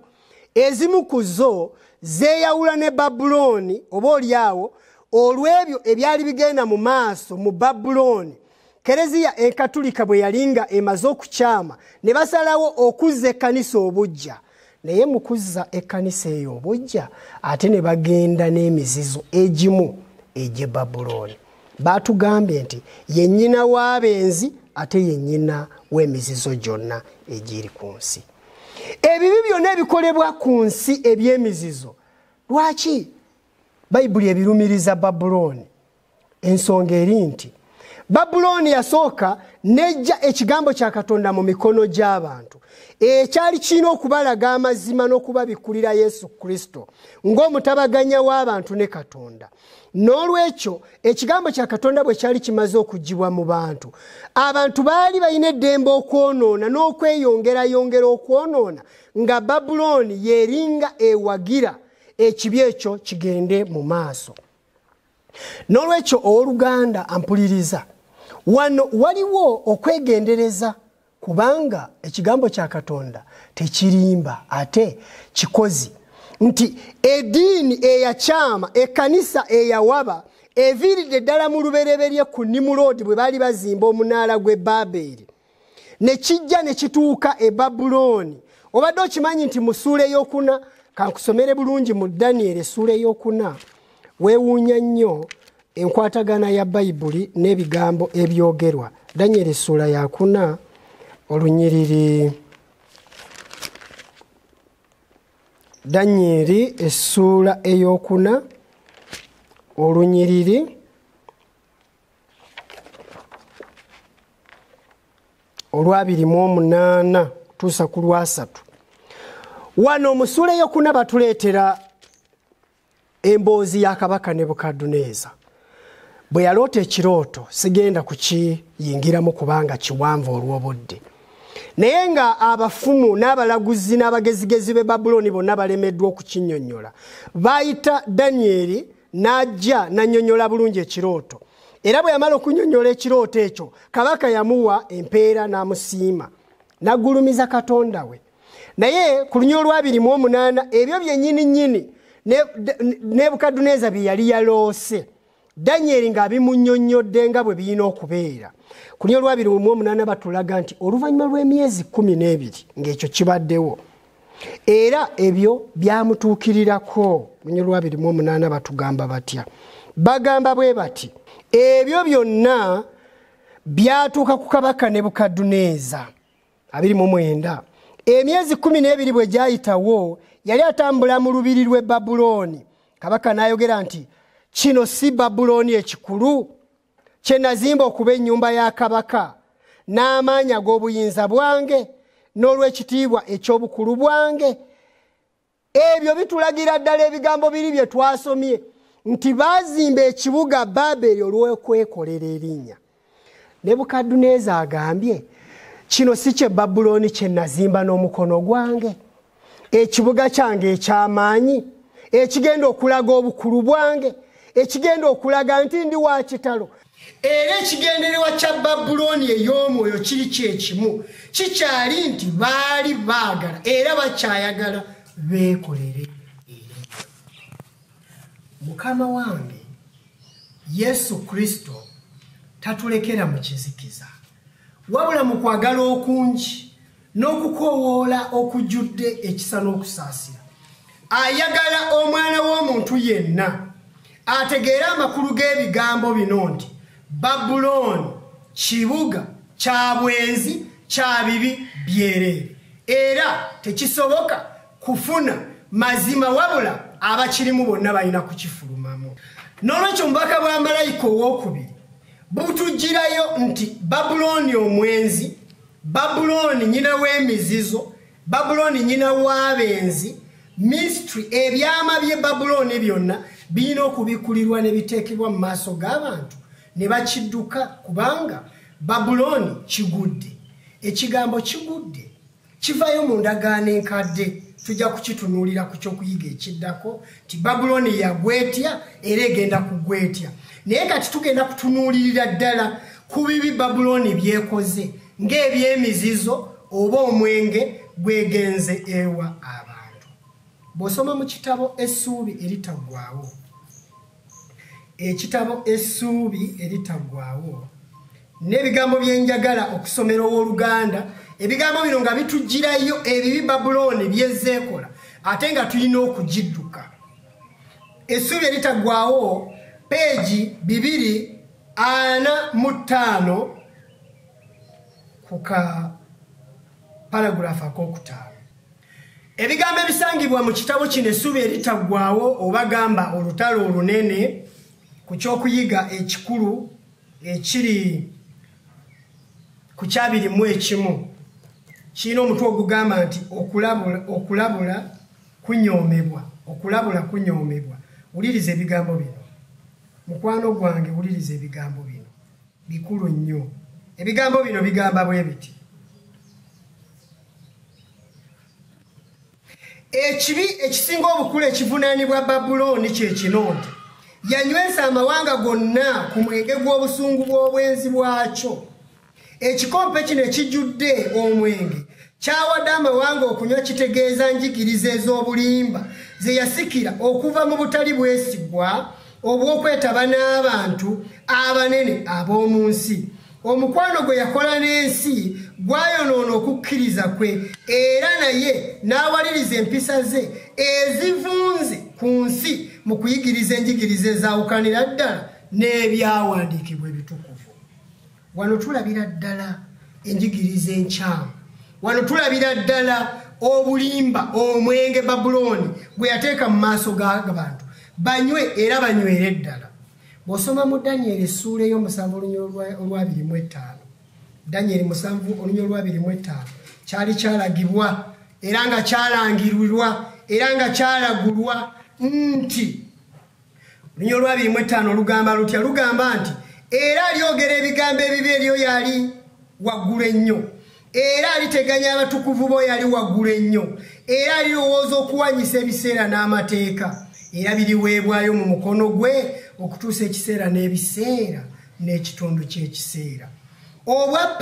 ezimu ku zo zeeyawula ne Babuloni oba oliawo olw'ebyo ebyali bigenda mu maaso mu Babuloni. Kereziya enkatulika bwe yalinga emaze okukyama ne basalawo okuzza ekkanisa obujja. Naye mu kuzza ekkanisa eyo obujja ate ne bagenda n'emizizo egimu egy'e Babuloni. Baatugambye nti ye nnyina w'abenzi ate ye nnyina w'emizizo gyonna egiri ku nsi. Ebibi byonna ebikolebwa ku nsi eby'emizizo, lwaki Bayibuli ebirumiriza Babuloni? Ensonga eri nti Babuloni yasooka nejja ekigambo kya Katonda mu mikono gy'abantu ekyali kirina okubalaga amazima n'okubabikulira Yesu Kristo ng'omutabaganya w'abantu ne Katonda. N'olwekyo ekigambo kya Katonda bwe kyali kimaze okugibwa mu bantu, abantu baali balina eddembe okwonoona n'okweyongerayongera okwonoona, nga Babuloni yeringa ewagira ekibi ekyo kigende mu maaso. N'olwekyo owooluganda ampuliriza, wano waliwo okwegendereza kubanga ekigambo kya Katonda tekirimba ate kikozi nti edini eyachama ekanisa eyawaba eviridde ddala mu lubereberye ku Nimurodi bwe bali bazimba omunaala gwe Babeli ne kijja ne kituuka e Babuloni. Obadde okimanyi nti mu ssuula ey'okuna kankusomere bulungi mu Daniel essuula ey'okuna weewuunya nnyo enkwatagana ya Bayibuli n'ebigambo ebyogerwa. Daniel essuula ya 4 olunyiriri Daniel essuula ey'okuna olunyiriri olwabiri mu 8 tuusa ku lwasatu. Wano mu ssuula ey'okuna batuleetera emboozi ya kabaka Nebukadduneeza. Bwe yaloota ekirooto sigenda kukiyingiramu kubanga kiwanvu olw'obudde. Naye nga abafumu n'abalaguzi n'abagezigezi b'e Babuloni bonna balemeddwa okukinnyonnyola, bayita Danyeri n'ajja n'annyonnyola bulungi ekirooto. Era bwe yamala okunnyonnyola ekirooto ekyo, kabaka yamuwa empeera n'amusiima, n'aggulumiza Katonda we. Naye ku lunya olwabiri mu 8 ebyo byennyini nnyini Nebukadduneeza bye yali yaloose, Danyeri ng'abimunnyonnyodde nga bwe birina okubeera. Ku lunya olwabiri mu 8 batulaga nti oluvannyuma lw'emyezi 12 ng'ekyo kibaddewo. Era ebyo byamutuukirirako. Ku lunya olwabiri mu 8 batugamba batya? Bagamba bwe bati, ebyo byonna byatuuka ku kabaka Nebukadduneeza 29. Emyezi 12 bwe gyayitawo yali atambula mu lubiri lw'e Babuloni. Kabaka n'ayogera nti kino si Babuloni ekikulu kye nazimba okuba ennyumba ya kabaka n'amaanyi ag'obuyinza bwange n'olw'ekitiibwa eky'obukulu bwange. Ebyo bitulagira ddala ebigambo biri bye twasomye nti baazimba ekibuga Babeli olw'okwekolera erinnya. Nebukadduneeza agambye kino si kye Babuloni kye nazimba n'omukono gwange, ekibuga kyange eky'amaanyi ekigenda okulaga obukulu bwange, ekigenda okulaga nti ndi wa kitalo. Era ekigendererwa kya Babuloni ey'omwoyo kiri kyekimu, kikyali nti baali baagala era bakyayagala beekolere erinnya. Mukama wange Yesu Kristo tatulekera mu kizikiza, wabula mu kwagala okungi n'okukoowoola okujjudde ekisa n'okusaasira. Ayagala omwana w'omuntu yenna ategeere amakulu g'ebigambo bino nti Babuloni kibuga kya bwenzi kya bibi byereere, era tekisoboka kufuna mazima wabula abakirimu bonna balina kukifulumamu. N'olwekyo omubaka bwa malayika owookubiri butugirayo nti Babuloni omwenzi, Babuloni nyina w'emizizo, Babuloni nyina w'abenzi, mystery ebyama bye Babuloni byonna birina okubikulirwa ne biteekebwa mu maaso g'abantu ne bakidduka, kubanga Babuloni kigudde. Ekigambo kigudde kivayo mu ndagaano enkadde, tujja kukitunuulira ku ky'okuyiga ekiddako ti Babuloni yagwetya era egenda kugwetya. Naye kati tugenda kutunuulirira ddala ku bibi Babuloni byekoze ng'ebyemizizo oba omwenge gwegenze ewa abantu. Bw'osoma mu kitabo Essuubi Eritaggwaawo, ekitabo Essuubi Eritaggwaawo n'ebigambo bye njagala okusomera ow'Oluganda, ebigambo bino nga bitugirayo ebibi Babuloni byezzeekola ate nga tulina okugidduka. Essuubi Eritaggwaawo peegi 245 ku ka paragraph ak'okutaano. Ebigambo ebisangibwa mu kitabo kino Essuubi Eritaggwaawo oba gamba olutalo olunene ku ky'okuyiga ekikulu ekiri ku 21 kirina omutwe ogugamba nti okulabula kunyoomebwa. Okulabula kunyoomebwa. Wuliriza ebigambo bino mukwano gwange, wuliriza ebigambo bino bikulu nnyo. Ebigambo bino bigamba bwe biti: ekibi ekisinga obukulu ekivunaanibwa Babuloni kye kino nti yanywesa amawanga gonna ku mwenge gw'obusungu bw'obwenzi bwakyo, ekikompe kino ekijjudde omwenge kyawadde amawanga okunywa kitegeeza njigiriza ez'obulimba ze yasikira okuva mu butali bwesigwa obw'okwetaba n'abantu abanene ab'omu nsi omukwano gwe yakola n'ensi gwayonoona okukkiriza kwe era naye n'awaliriza empisa ze ezivunze ku nsi mu kuyigiriza enjigiriza ezaawukanira ddala n'ebyawandiikibwa ebitukuvu. Wano tulabira ddala enjigiriza enkyamu. Wano tulabira ddala obulimba omwenge Babuloni gwe yateeka mu maaso g'abantu banywe era banywere ddala. Bw'osoma mu Danyeri essuula ey'omusanvu olwa 25 Danyeri 7:25 kyali kyalagibwa era nga kyalangirirwa era nga kyalagulwa nti olwa 25 olugamba lutya lugamba nti era alyogera ebigambo ebibi eryo yali waggulu ennyo era aliteganya abatukuvu bo yali waggulu ennyo era alirowooza okuwanyisa ebiseera n'amateeka era biriweebwayo mu mukono gwe okutuusa ekiseera n'ebiseera n'ekitundu ky'ekiseera. Obwa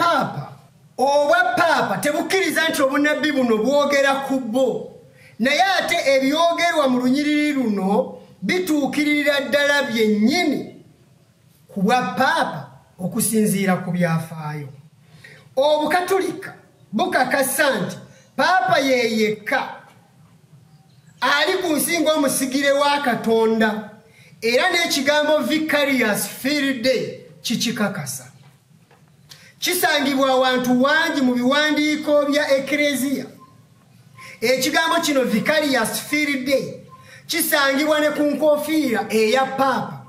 paapa tebukkiriza nti obunabbi buno bwogera ku bo naye ate ebyogerwa mu lunyiriri luno bituukiririra ddala byennyini ku bwa paapa okusinziira ku byafaayo. Obukatulika bukakasa nti paapa ye yekka ali ku nsi ng'omusigire wa Katonda era n'ekigambo vicarious field kikikakasa. Kisangibwa awantu wangi mu biwandiiko bya Eklezia. Ekigambo kino vicarious field kisangibwa ne ku nkofiira eya paapa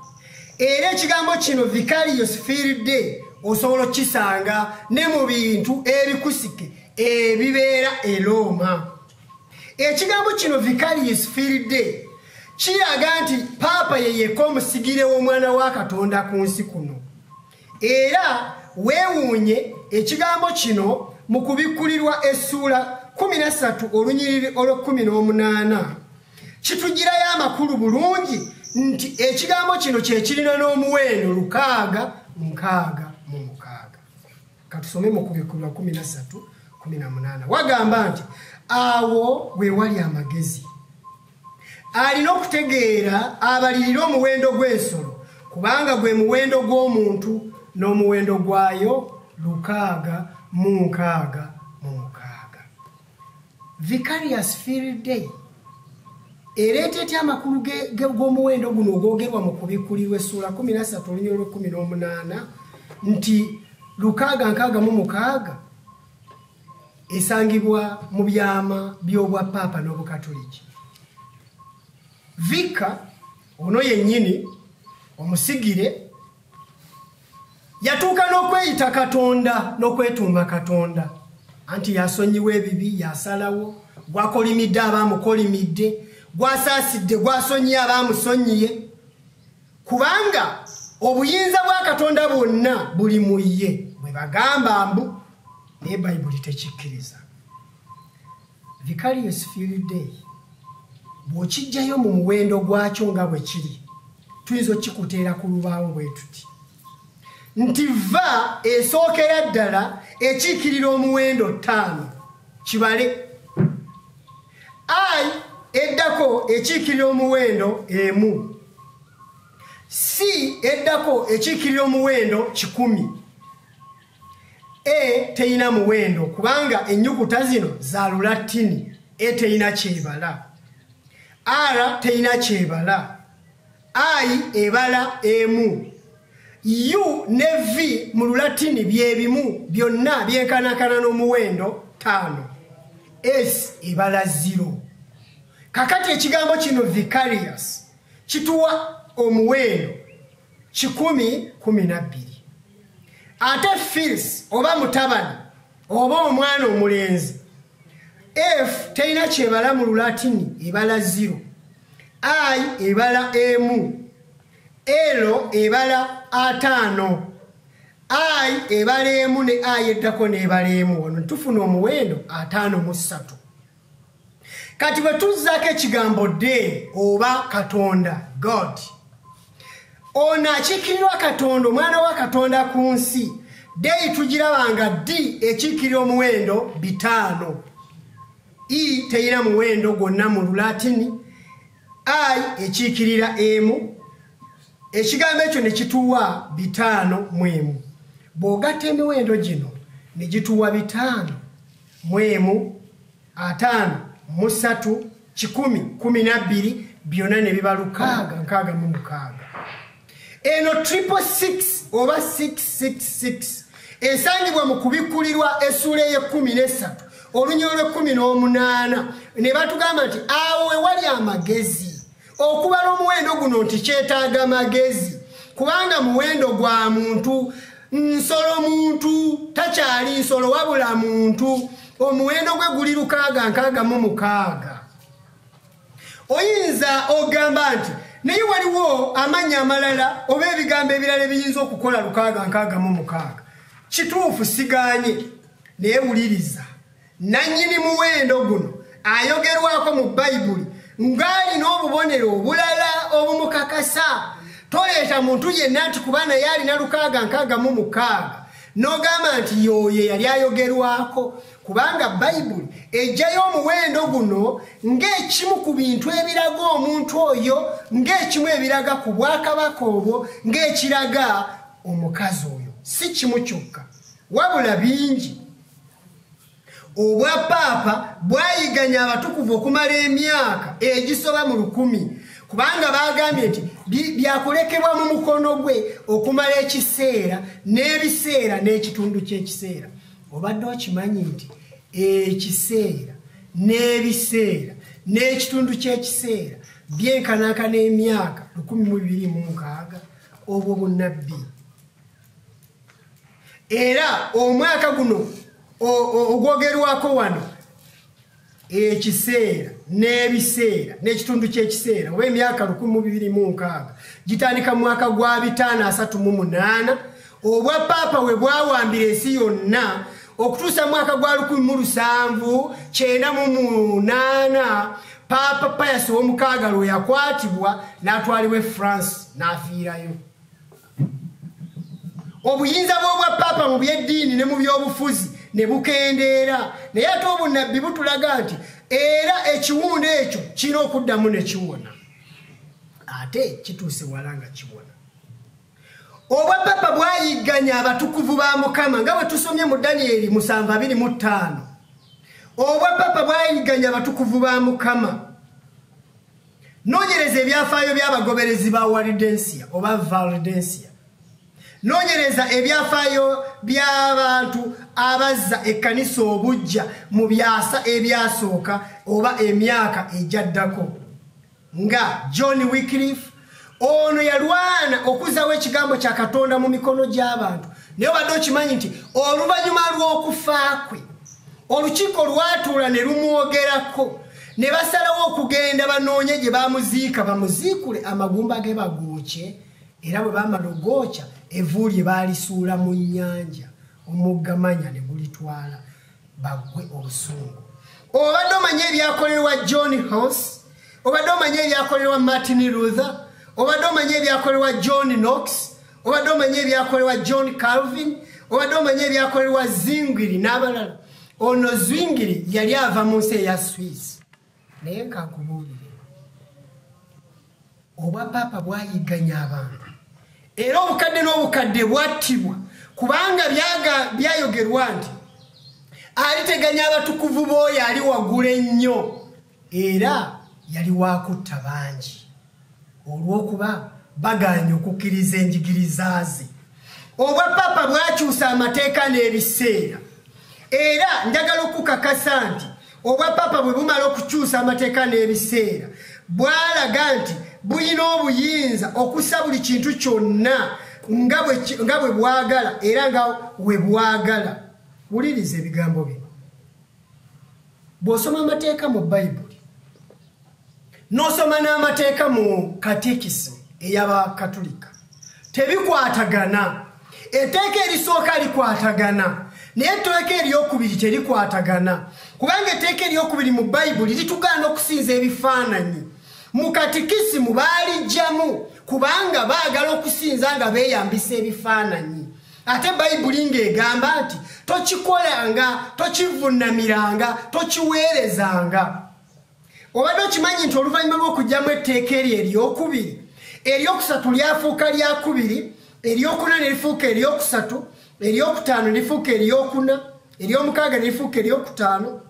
era ekigambo kino vicarious field osobola okisanga ne mu bintu ebikusike ebibeera e Roma. Ekigambo kino vicarious field kiraga nti paapa ye yekka omusigire w'omwana wa Katonda ku nsi kuno era weewuunye ekigambo kino mu kubikkulirwa essuula 13 olunyiriri olw'18 kitugirayo amakulu bulungi nti ekigambo kino kye kirina n'omuwendo 666. Katusome mu kubikkulirwa 13:18 wagamba nti awo we wali amagezi alina okutegeera abalirira omuwendo gw'ensolo kubanga gwe muwendo gw'omuntu n'omuwendo gwayo 666. Vicarious field ereeta etya amakulu g'omuwendo guno ogwogerwa mu kubikkulirwa essuula 13:18 nti 666 esangibwa mu byama by'obwa paapa n'obukatoliki. Vika ono yennyini omusigire yatuuka n'okweyita Katonda n'okwetumba Katonda anti yasonyiwa ebibi yasalawo gwakolimidde abaamukolimidde gwasaasidde gwasonyiye abaamusonyiye kubanga obuyinza bwa Katonda bwonna buli mu ye bwe bagamba mbu naye Bayibuli tekikkiriza. Vicarious field bw'okijjayo mu muwendo gwakyo nga bwe kiri tuyinza okikuteera ku lubaawo bwe tuti nti va esookera ddala ekiikirira omuwendo 5 kibale I eddako ekiikirira omuwendo 1 C eddako ekiikirira omuwendo 10 E teyina muwendo kubanga ennyukuta zino za Lulatini E teyina kyebala R teyina kyebala I ebala 1 U ne V mu Lulatini byebimu byonna byenkanakana n'omuwendo 5 S ebala 0. Kakati ekigambo kino vicarious kituwa omuwendo 10:12 ate fils oba mutabani oba omwana omulenzi F teyina kyebala mu Lulatini ebala 0 I ebala 1 L ebala 5 I ebala 1 ne I eddako n'ebala 1 wano tufuna omuwendo 53. Kati bwe tuzzaako ekigambo de oba Katonda God ono akiikirirwa Katonda omwana wa Katonda ku nsi Day tugirabanga D ekikirira omuwendo 5. E teyina muwendo gonna mu Lulatini. I ekikirira M. Ekigambo ekyo ne kituwa 5 mu emu. Bw'ogatta emiwendo gino ne gituwa 5 mu emu, 5 mu 3, 10, 12, byonna ne biba 6 mu 6. Eno 666 oba 666 esangibwa mu kubikulirwa essula ye-13 olunyolo lwe-18 ne batugamba nti awo ewali amagezi okubala omuwendo guno nti kyetaaga amagezi kubanga muwendo gwa muntu nsolo muntu takyali nsolo wabula muntu omuwendo gwe guli 666. Oyinza ogamba nti naye waliwo amanya amalala oba ebigambo ebirala ebiyinza okukola 666. Kituufu siganye naye wuliriza nannyini muwendo guno ayogerwako mu Bayibuli ng'alina obubonero obulala obumukakasa. Toleeta muntu yenna nti kuba naye alina 666 n'ogamba nti yoye yali ayogerwako kubanga Bayibuli ejjayo omuwendo guno ng'ekimu ku bintu ebiraga omuntu oyo, ng'ekimu ebiraga ku bwakabaka obwo, ng'ekiraga omukazi oyo. Si kimu kyokka wabula bingi. Obwa Paapa bwayiganya abatukuvu okumala emyaka egisoba mu 10 kubanga bagambye nti byakulekebwa mu mukono gwe okumala ekiseera n'ebiseera n'ekitundu ky'ekiseera. Obadde okimanyi nti ekiseera n'ebiseera n'ekitundu ky'ekiseera byenkanankana emyaka 1206 obwo bunnabbi. Era omwaka guno ogwogerwako wano ekiseera n'ebiseera n'ekitundu ky'ekiseera oba emyaka 1206 gitandika mu mwaka gwa 538 obwa Paapa we bwawambira ensi yonna okutuusa mwaka gwa 1798 Paapa Pius w'omukaaga lwe yakwatibwa n'atwalibwa France n'afiirayo. Obuyinza bw'obwa Paapa mu by'eddiini ne mu by'obufuzi ne bukendeera naye ate obunnabbi butulaga nti era ekiwundu ekyo kirina okuddamu ne kiwona. Ate kituuse wala nga kiwona. Obwa Paapa bwayigganya abatukuvu ba Mukama nga bwe tusomye mu Danyeri 7:25. Obwa Paapa bwayigganya abatukuvu ba Mukama. Noonyereza ebyafaayo by'abagoberezi ba Waldensia oba Valdensia. Noonyereza ebyafaayo by'abantu abazza ekkanisa obujja mu byasa ebyasooka oba emyaka ejjaddako nga John Wycliffe. Ono yalwana okuzawo ekigambo kya Katonda mu mikono gy'abantu naye obadde okimanyi nti oluvannyuma lw'okufa kwe olukiiko lwatuula ne lumwogerako ne basalawo okugenda banoonye gye bamuziika bamuziikule amagumba ge bagookye era bwe bamala ogookya evvu lye baalisuula mu nnyanja omuggamanya ne gulitwala baggwe obusungu. Obadde omanye ebyakolerwa John Huss, obadde omanye ebyakolerwa Martin Luther, obadde omanye ebyakolerwa John Knox, obadde omanye ebyakolerwa John Calvin, obadde omanye ebyakolerwa Zwingli n'abalala. Ono Zwingli yali ava mu nsi eya Swiss. Naye nkakubuulire obwa Paapa bwayigganya abantu era obukadde n'obukadde bwattibwa kubanga byayogerwa nti aliteganya abatukuvu b'oyo ali waggulu ennyo era yali wakutta bangi olw'okuba baganye okukkiriza enjigiriza ze. Obwa Paapa bwakyusa amateeka n'ebiseera era njagala okukakasa nti obwa Paapa bwe bumala okukyusa amateeka n'ebiseera bwalaga nti bulina obuyinza okussa buli kintu kyonna nga bwe bwagala era nga we bwagala. Wuliriza ebigambo bino. Bw'osoma amateeka mu Bayibuli n'osoma n'amateeka mu katekisimu ey'Abakatulika tebikwatagana. Etteeka erisooka likwatagana naye etteeka eryokubiri terikwatagana kubanga etteeka eryokubiri mu Bayibuli litugaana okusinza ebifaananyi. Mu katekisimu baalijjamu kubanga baagala okusinza nga beeyambisa ebifaananyi. ate bayibuli ng'egamba nti tokikolanga tokivuunamiranga tokiweerezanga. Obadde okimanyi nti oluvannyuma lw'okugyamu etteeka eryo eryokubiri eryokusatu lyafuuka lyakubiri eryokuna ne lifuuka eryokusatu eryokutaano ne lifuuka eryokuna eryomukaaga ne lifuuka eryokutaano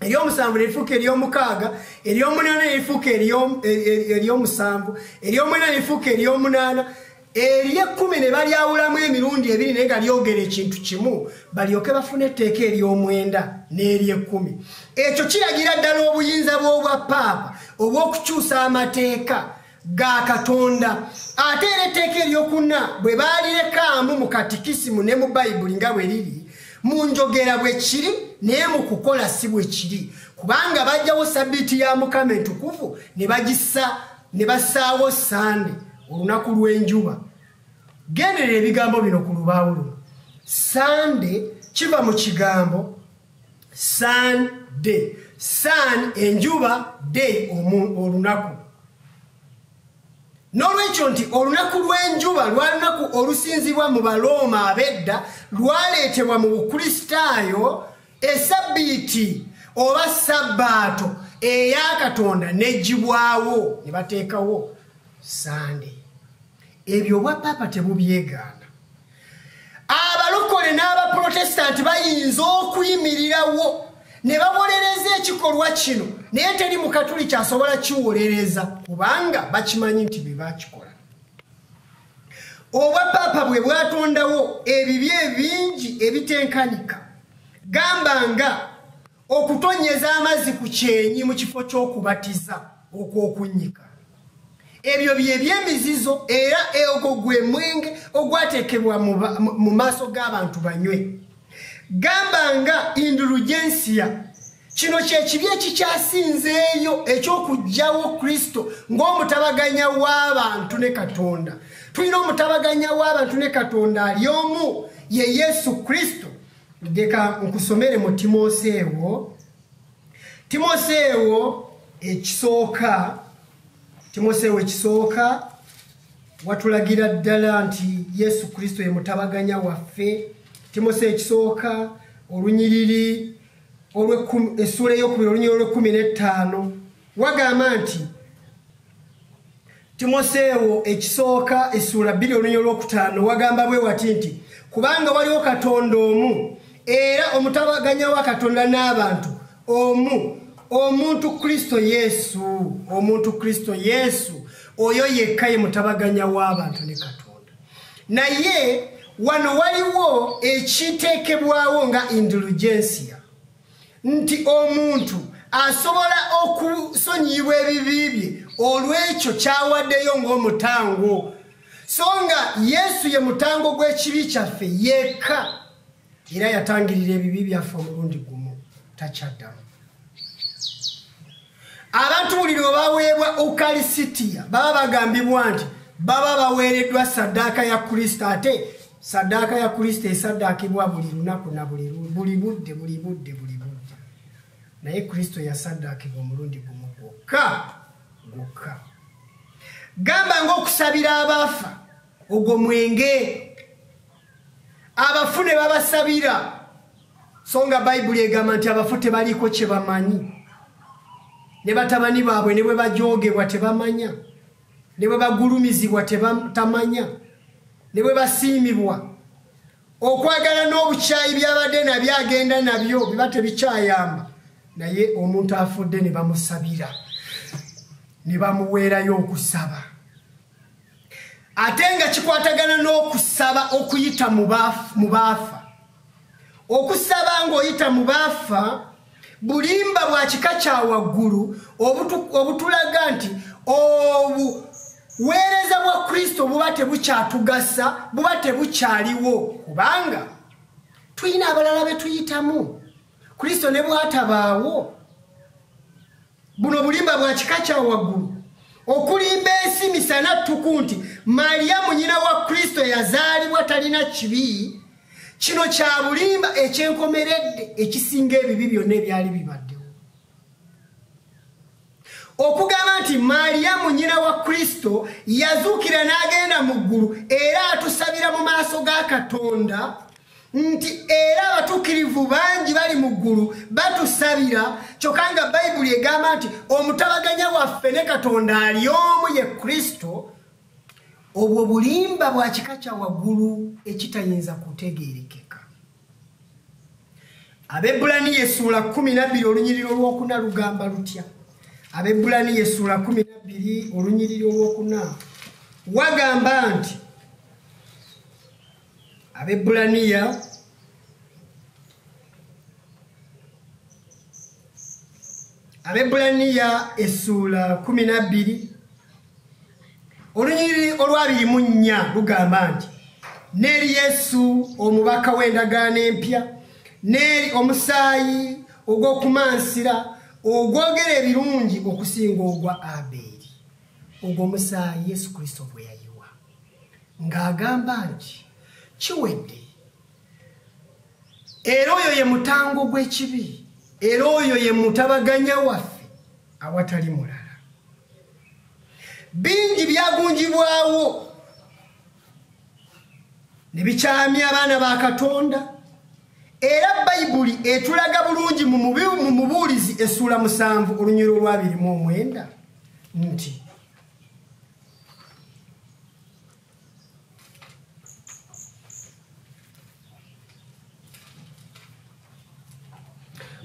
eryomusanvu ne lifuuka eryomukaaga eryomunaana ne lifuuka eryomusanvu eryomwenda ne lifuuka eryomunaana ery'ekkumi ne balyawulamu emirundi ebiri naye nga lyogera ekintu kimu balyoke bafune etteeka ery'omwenda n'ery'ekkumi. Ekyo kiragira ddala obuyinza bw'obwapaapa obw'okukyusa amateeka ga Katonda. Ate era etteeka eryokuna bwe baalirekamu mu katikisimu ne mu bayibuli nga bwe liri mu njogera bwe kiri naye mu kukola si bwe kiri, kubanga bajjawo sabbiiti ya Mukama entukuvu ne bassaawo Sande, olunaku lw'enjuba. Genderera ebigambo bino ku lubaawo luno. Sande kiva mu kigambo Sunday. Sun enjuba, day olunaku. N'olwekyo nti olunaku lw'enjuba lwa lunaku olusinzibwa mu Balooma ab'edda lwaleetebwa mu Bukristaayo esabbiiti oba sabbaato eya Katonda n'eggibwawo ne bateekawo Sande. Ebyo obwapaapa tebubyegaana. Abalokole n'abaprotestant bayinza okuyimirirawo ne bawolereza ekikolwa kino naye teri mukatuliki asobola kiwolereza kubanga bakimanyi nti bye bakikola. Obwapaapa bwe bwatondawo ebibi ebingi ebitenkanika, gamba nga okutonyeza amazzi ku kyenyi mu kifo ky'okubatiza okw'okunnyika. Ebyo bye by'emizizo era ogwo gwe mwenge ogwateekebwa mu maaso g'abantu banywe. Gamba nga indulgensia, kino kyekibi ekikyasinzeeyo eky'okuggyawo Kristo ng'omutabaganya w'abantu ne Katonda. Tulina omutabaganya w'abantu ne Katonda ali omu, ye Yesu Kristo. Leka nkusomere mu Timoseewo ekisooka watulagira ddala nti Yesu Kristo ye mutabaganya waffe. Timoseewo ekisooka olunyiriri essula ey'okubiri olunyiriri olw'15 wagamba nti Timoseewo ekisooka essula 2 olunyiriri olw'5 wagamba bwe wati nti kubanga waliwo Katonda omu era omutabaganya wa Katonda n'abantu omu, omuntu Kristo Yesu oyo yekka ye mutabaganya w'abantu ne Katonda. Naye wano waliwo ekiteekebwawo nga indulgensia nti omuntu asobola okusonyiyibwa ebibi bye olw'ekyo kyawaddeyo ng'omutango, so nga Yesu ye mutango gw'ekibi kyaffe yekka era yatangirira ebibi byaffe omulundi gumu takyaddamu. Abantu buli lwe baweebwa Ukarisitiya baba bagambibwa nti baba baweereddwa saddaaka ya Kristo, ate saddaaka ya Kristo esaddaakibwa buli lunaku na buli budde. Naye Kristo yasaddaakibwa omulundi gumu gwokka. Gamba ng'okusabira abaafa, ogwo mwenge. Abafu ne babasabira, so nga Bayibuli egamba nti abafu tebaliiko kye bamanyi. Ne batabani baabwe ne bwe bajoogebwa tebamanya, ne bwe bagulumizibwa tamanya, ne bwe basiimibwa. Okwagala n'obukyayi byabadde nabyo agenda nabyo biba tebikyayamba. Naye omuntu afudde ne bamusabira, ne bamuweerayo okusaba. Ate nga kikwatagana n'okusaba okuyita mu baafa. Okusaba ng'oyita mu baafa bulimba bwa kika kya waggulu obutulaga nti obuweereza bwa Kristo buba tebukyatugasa, buba tebukyaliwo, kubanga tulina abalala be tuyitamu. Kristo ne bwatabaawo, buno bulimba bwa kika kya waggulu. Okulimba ensi misana ttuku nti Mariyamu nnyina wa Kristo yazaalibwa talina kibi, kino kya bulimba ekyenkomeredde ekisinga ebibi byonna ebyali bibaddewo. Okugamba nti Mariyamu nnyina wa Kristo yazuukira n'agenda mu ggulu era atusabira mu maaso ga Katonda nti era abatukirivu bangi bali mu ggulu batusabira kyokka nga Bayibuli egamba nti omutabaganya waffe ne Katonda ali omu ye Kristo. Obwo bulimba bwa kika kya waggulu ekitayinza kutegeerekeka. Abebulaniya essula 12 olunyiriri olwokuna lugamba lutya? Abebulaniya essula 12 olunyiriri olwokuna wagamba nti Abebulaniya essula 12 olunyiriri olwa24 lugamba nti n'eri Yesu omubaka w'endagaano empya n'eri omusaayi ogw'okumansira ogwogera ebirungi okusinga ogwa Aberi. Ogwo omusaayi Yesu Kristo bwe yayiwa ng'agamba nti kiwedde. Era oyo ye mutango gw'ekibi, era oyo ye mutabaganya waffe awatali mulala. Bingi byagunjibwawo ne bikyamya abaana ba Katonda. Era Bayibuli etulaga bulungi mu Mubuulizi essula 7 olunyiriri olwa 29 nti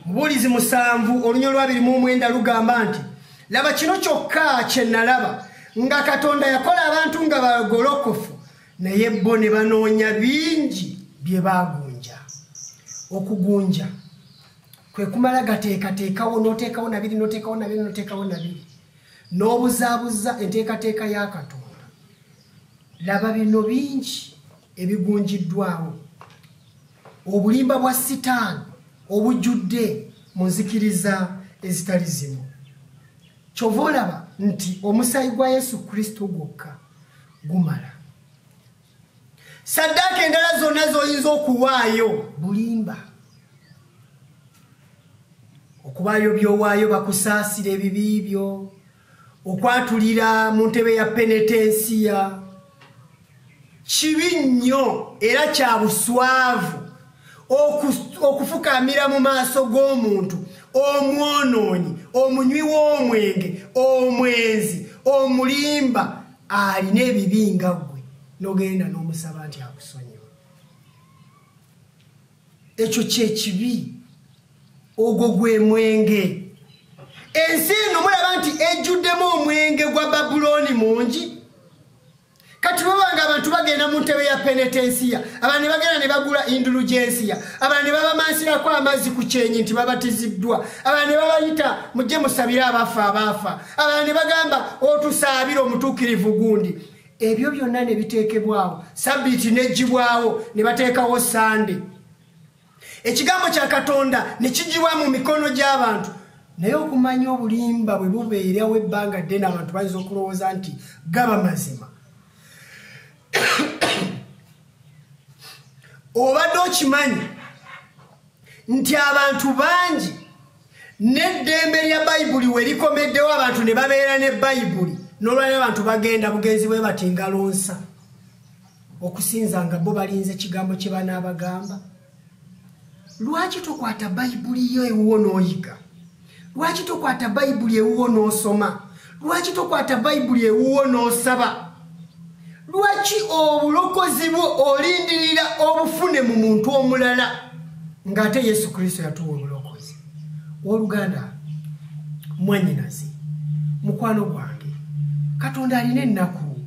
Mubuulizi 7 olunyiriri olwa 29 lugamba nti laba kino kyokka kye nalaba nga Katonda yakola abantu nga bagolokofu naye bo ne banoonya bingi bye baagunja. Okugunja kwe kumala gateekateekawo n'oteekawo nabiri n'oteekawo nabiri n'oteekawo nabiri n'obuzaabuza enteekateeka ya Katonda. Laba bino bingi ebigunjiddwawo. Obulimba bwa Sitaani obujjudde mu nzikiriza ezitali zimu. Kyova olaba nti omusaayi gwa Yesu Kristo gwokka gumala. Saddaaka endala zonna z'oyinza okuwaayo bulimba. Okuwaayo by'owaayo bakusaasira ebibi byo, okwatulira mu ntebe ya penetensiya, kibi nnyo era kya buswavu okufukamira mu maaso g'omuntu omwonoonyi, omunywi w'omwenge, omwenzi, omulimba alina ebibi nga ggwe n'ogenda n'omusaba nti akusonyiwe. Ekyo kyekibi, ogwo gwe mwenge. Ensi eno mulaba nti ejjuddemu omwenge gwa Babulooni mungi. Kati babanga abantu bagenda mu ntebe ya penetensiya, abantu ne bagenda ne bagula indulugensiya, abantu ne babamansirako amazzi ku kyenyi nti babatiziddwa, abantu ne babayita mujje musabire abaafa, abantu ne bagamba otusaabire omutuukirivu gundi. Ebyo byonna ne biteekebwawo, Sabbiiti n'eggyibwawo ne bateekawo Sande. Ekigambo kya Katonda ne kigibwa mu mikono gy'abantu. Naye okumanya obulimba bwe bubeerawo ebbanga ddene abantu bayinza okulowooza nti gaba mazima. Obadde okimanyi nti abantu bangi n'eddembe lya Bayibuli we likomeddewo abantu ne babeera ne Bayibuli n'olwaliro abantu bagenda bugenzi bwe bati ngalonsa okusinza nga bo balinze ekigambo kye banaabagamba. Lwaki tokwata Bayibuli yo ewuwo n'oyiga? Lwaki tokwata Bayibuli ewuwo n'osoma? Lwaki tokwata Bayibuli ewuwo n'osaba? Lwaki obulokozi bwo olindirira obufune mu muntu omulala ng'ate Yesu Kristo yatuwa obulokozi? Oluganda mwannyinazi, mukwano gwange, Katonda alina ennaku,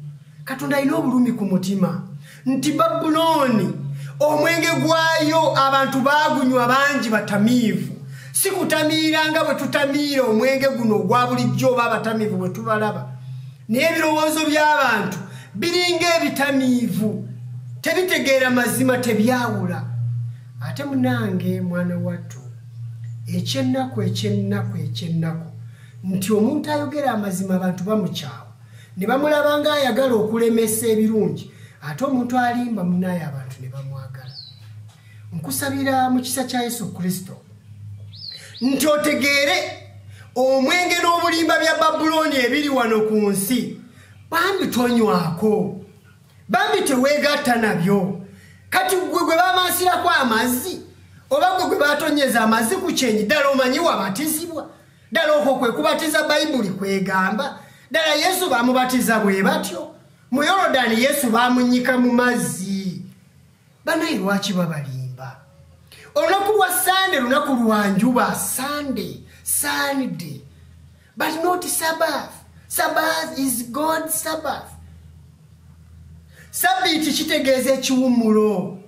Katonda alina obulumi ku mutima nti Babulooni omwenge gwayo abantu baagunywa bangi batamiivu. Si kutamiira nga bwe tutamiira omwenge guno ogwa bulijjo oba abatamiivu bwe tubalaba. Naye ebirowoozo by'abantu biringa ebitamiivu, tebitegeera mazima, tebyawula. Ate munange mwana wattu, ekyennaku nti omuntu ayogera amazima abantu bamukyawa, ne bamulaba nga ayagala okulemesa ebirungi, ate omuntu alimba munaye abantu ne bamwagala. Nkusabira mu kisa kya Yesu Kristo nti otegeere omwenge n'obulimba bya Babulooni ebiri wano ku nsi, bambi tonywako, bambi teweegatta nabyo. kati gwe bamasira kwa amazzi oba gwe batonyeza amazzi ku kyenyi ddala omanyi wabatizibwa ddala okwo kwe kubatiza bayibuli kwegamba ddala Yesu bamubatiza bwe batyo mu Yorodani Yesu bamunyika mu mazzi banayi lwaki babalimba olunaku lwa Sunday lunaku lwa njuba Sunday but not Sabbath. Sabbath is God's Sabbath. Sabiti kitegeeza ekiwummulo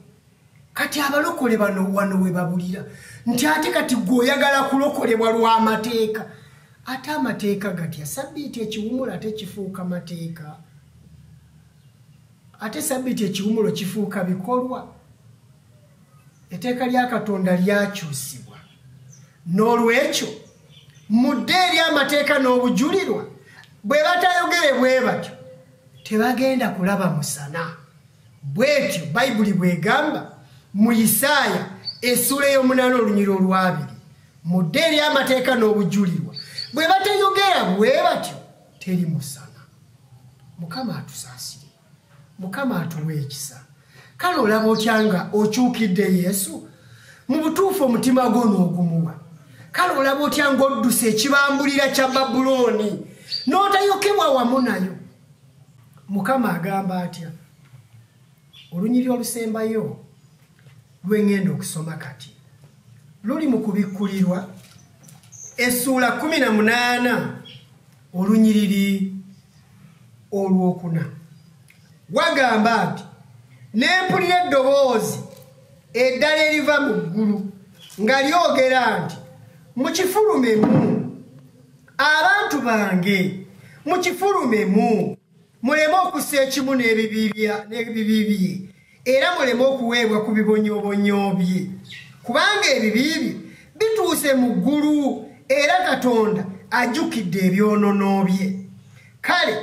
kati abalokole bano wano we babulira nti ate kati gwoyagala kulokolebwa lw'amateeka ate amateeka gatya sabiti ekiwummulo ate kifuuka mateeka ate sabiti ekiwummulo kifuuka bikolwa etteeka lya Katonda lyakyusibwa n'olwekyo mudde eri amateeka n'obujulirwa bwe batayogere bwe batyo tebagenda kulaba musana bwetyo bayibuli bwegamba mu Isaaya essula y'omunaana olunyiri olwabiri mudde eri amateeka n'obujulirwa bwe batayogera bwe batyo teri musana. Mukama atusaasire, Mukama atuwe ekisa. Kale olaba otya nga okyukidde Yesu mu butuufu omutima gwo n'ogumuwa. Kale olaba otya nga odduse ekibambulira kya Babuloni n'otayokebwa wamu nayo. Mukama agamba atya olunyiri olusembayo lwengenda okusoma kati luli mu kubikkulirwa essula 18 olunyiriri olwokuna wagamba nti nempulira eddoboozi eddala eriva mu ggulu nga lyogera nti mukifulumemu abantu bange mukifulumemu muleme okussa ekimu n'ebibi bye era muleme okuweebwa ku bibonyoobonyo bye kubanga ebibi bye bituuse mu ggulu era Katonda ajjukidde ebyonoono bye. Kale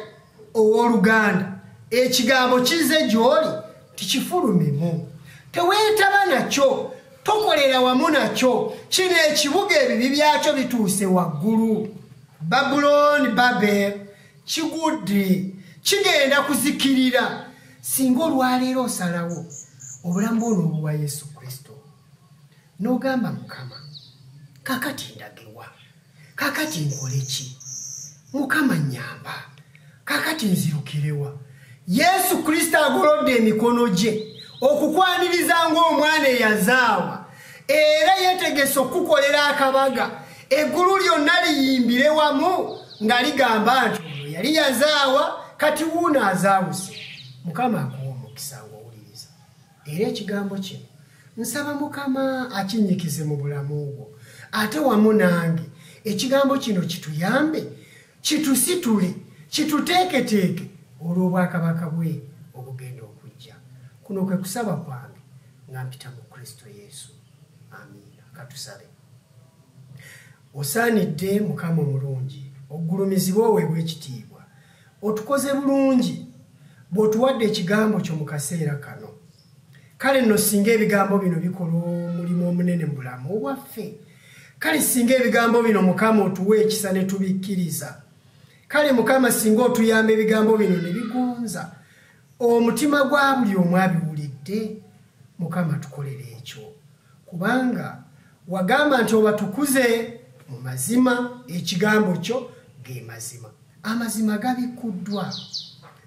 owooluganda ekigambo kize gy'oli tikifulumemu teweetaba nakyo tokolera wamu nakyo kino ekibuga ebibi byakyo bituuse waggulu. Babuloni Babel kigudde kigenda kuzikirira singa olwaleero osalawo obulamu bwo n'obuwa Yesu Kristo n'ogamba Mukama kakati ndagewa kakati nkole ki Mukama nnyamba kakati nzirukirewa. Yesu Kristo agolodde emikono gye okukwaniriza ng'omwana eyazaawa era yeetegese okukolera akabaga eggulu lyonna liyimbire wamu nga ligamba nti ono yali yazaawa kati wuuno azaawuse. Mukama akuwa omukisa ng'owuliriza era ekigambo kino nsaba Mukama akinyikize mu bulamu bwo ate wamu nange ekigambo kino kituyambe kitusitule kituteeketeeke olw'obwakabaka bwe obugenda okujja. Kuno kwe kusaba kwange nga mpita mu Kristo Yesu. Amiina. Katusabe. Osaanidde Mukama omulungi ogulumizibwe oweebwa ekitiibwa otukoze bulungi bw'otuwadde ekigambo kyo mu kaseera kano. Kale nno singa ebigambo bino bikola omulimu omunene mu bulamu bwaffe. Kale singa ebigambo bino Mukama otuwe ekisa ne tubikkiriza. Kale Mukama singa otuyamba ebigambo bino ne bigonza omutima gwa buli omu abiwulidde. Mukama tukolere ekyo kubanga wagamba nti obatukuze mu mazima ekigambo kyo ge mazima. Amazima gabikuddwa.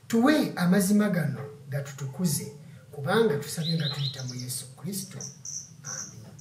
Tuwe amazima gano gatutukuze kubanga tusabye nga tuyita mu Yesu Kristo. Amen.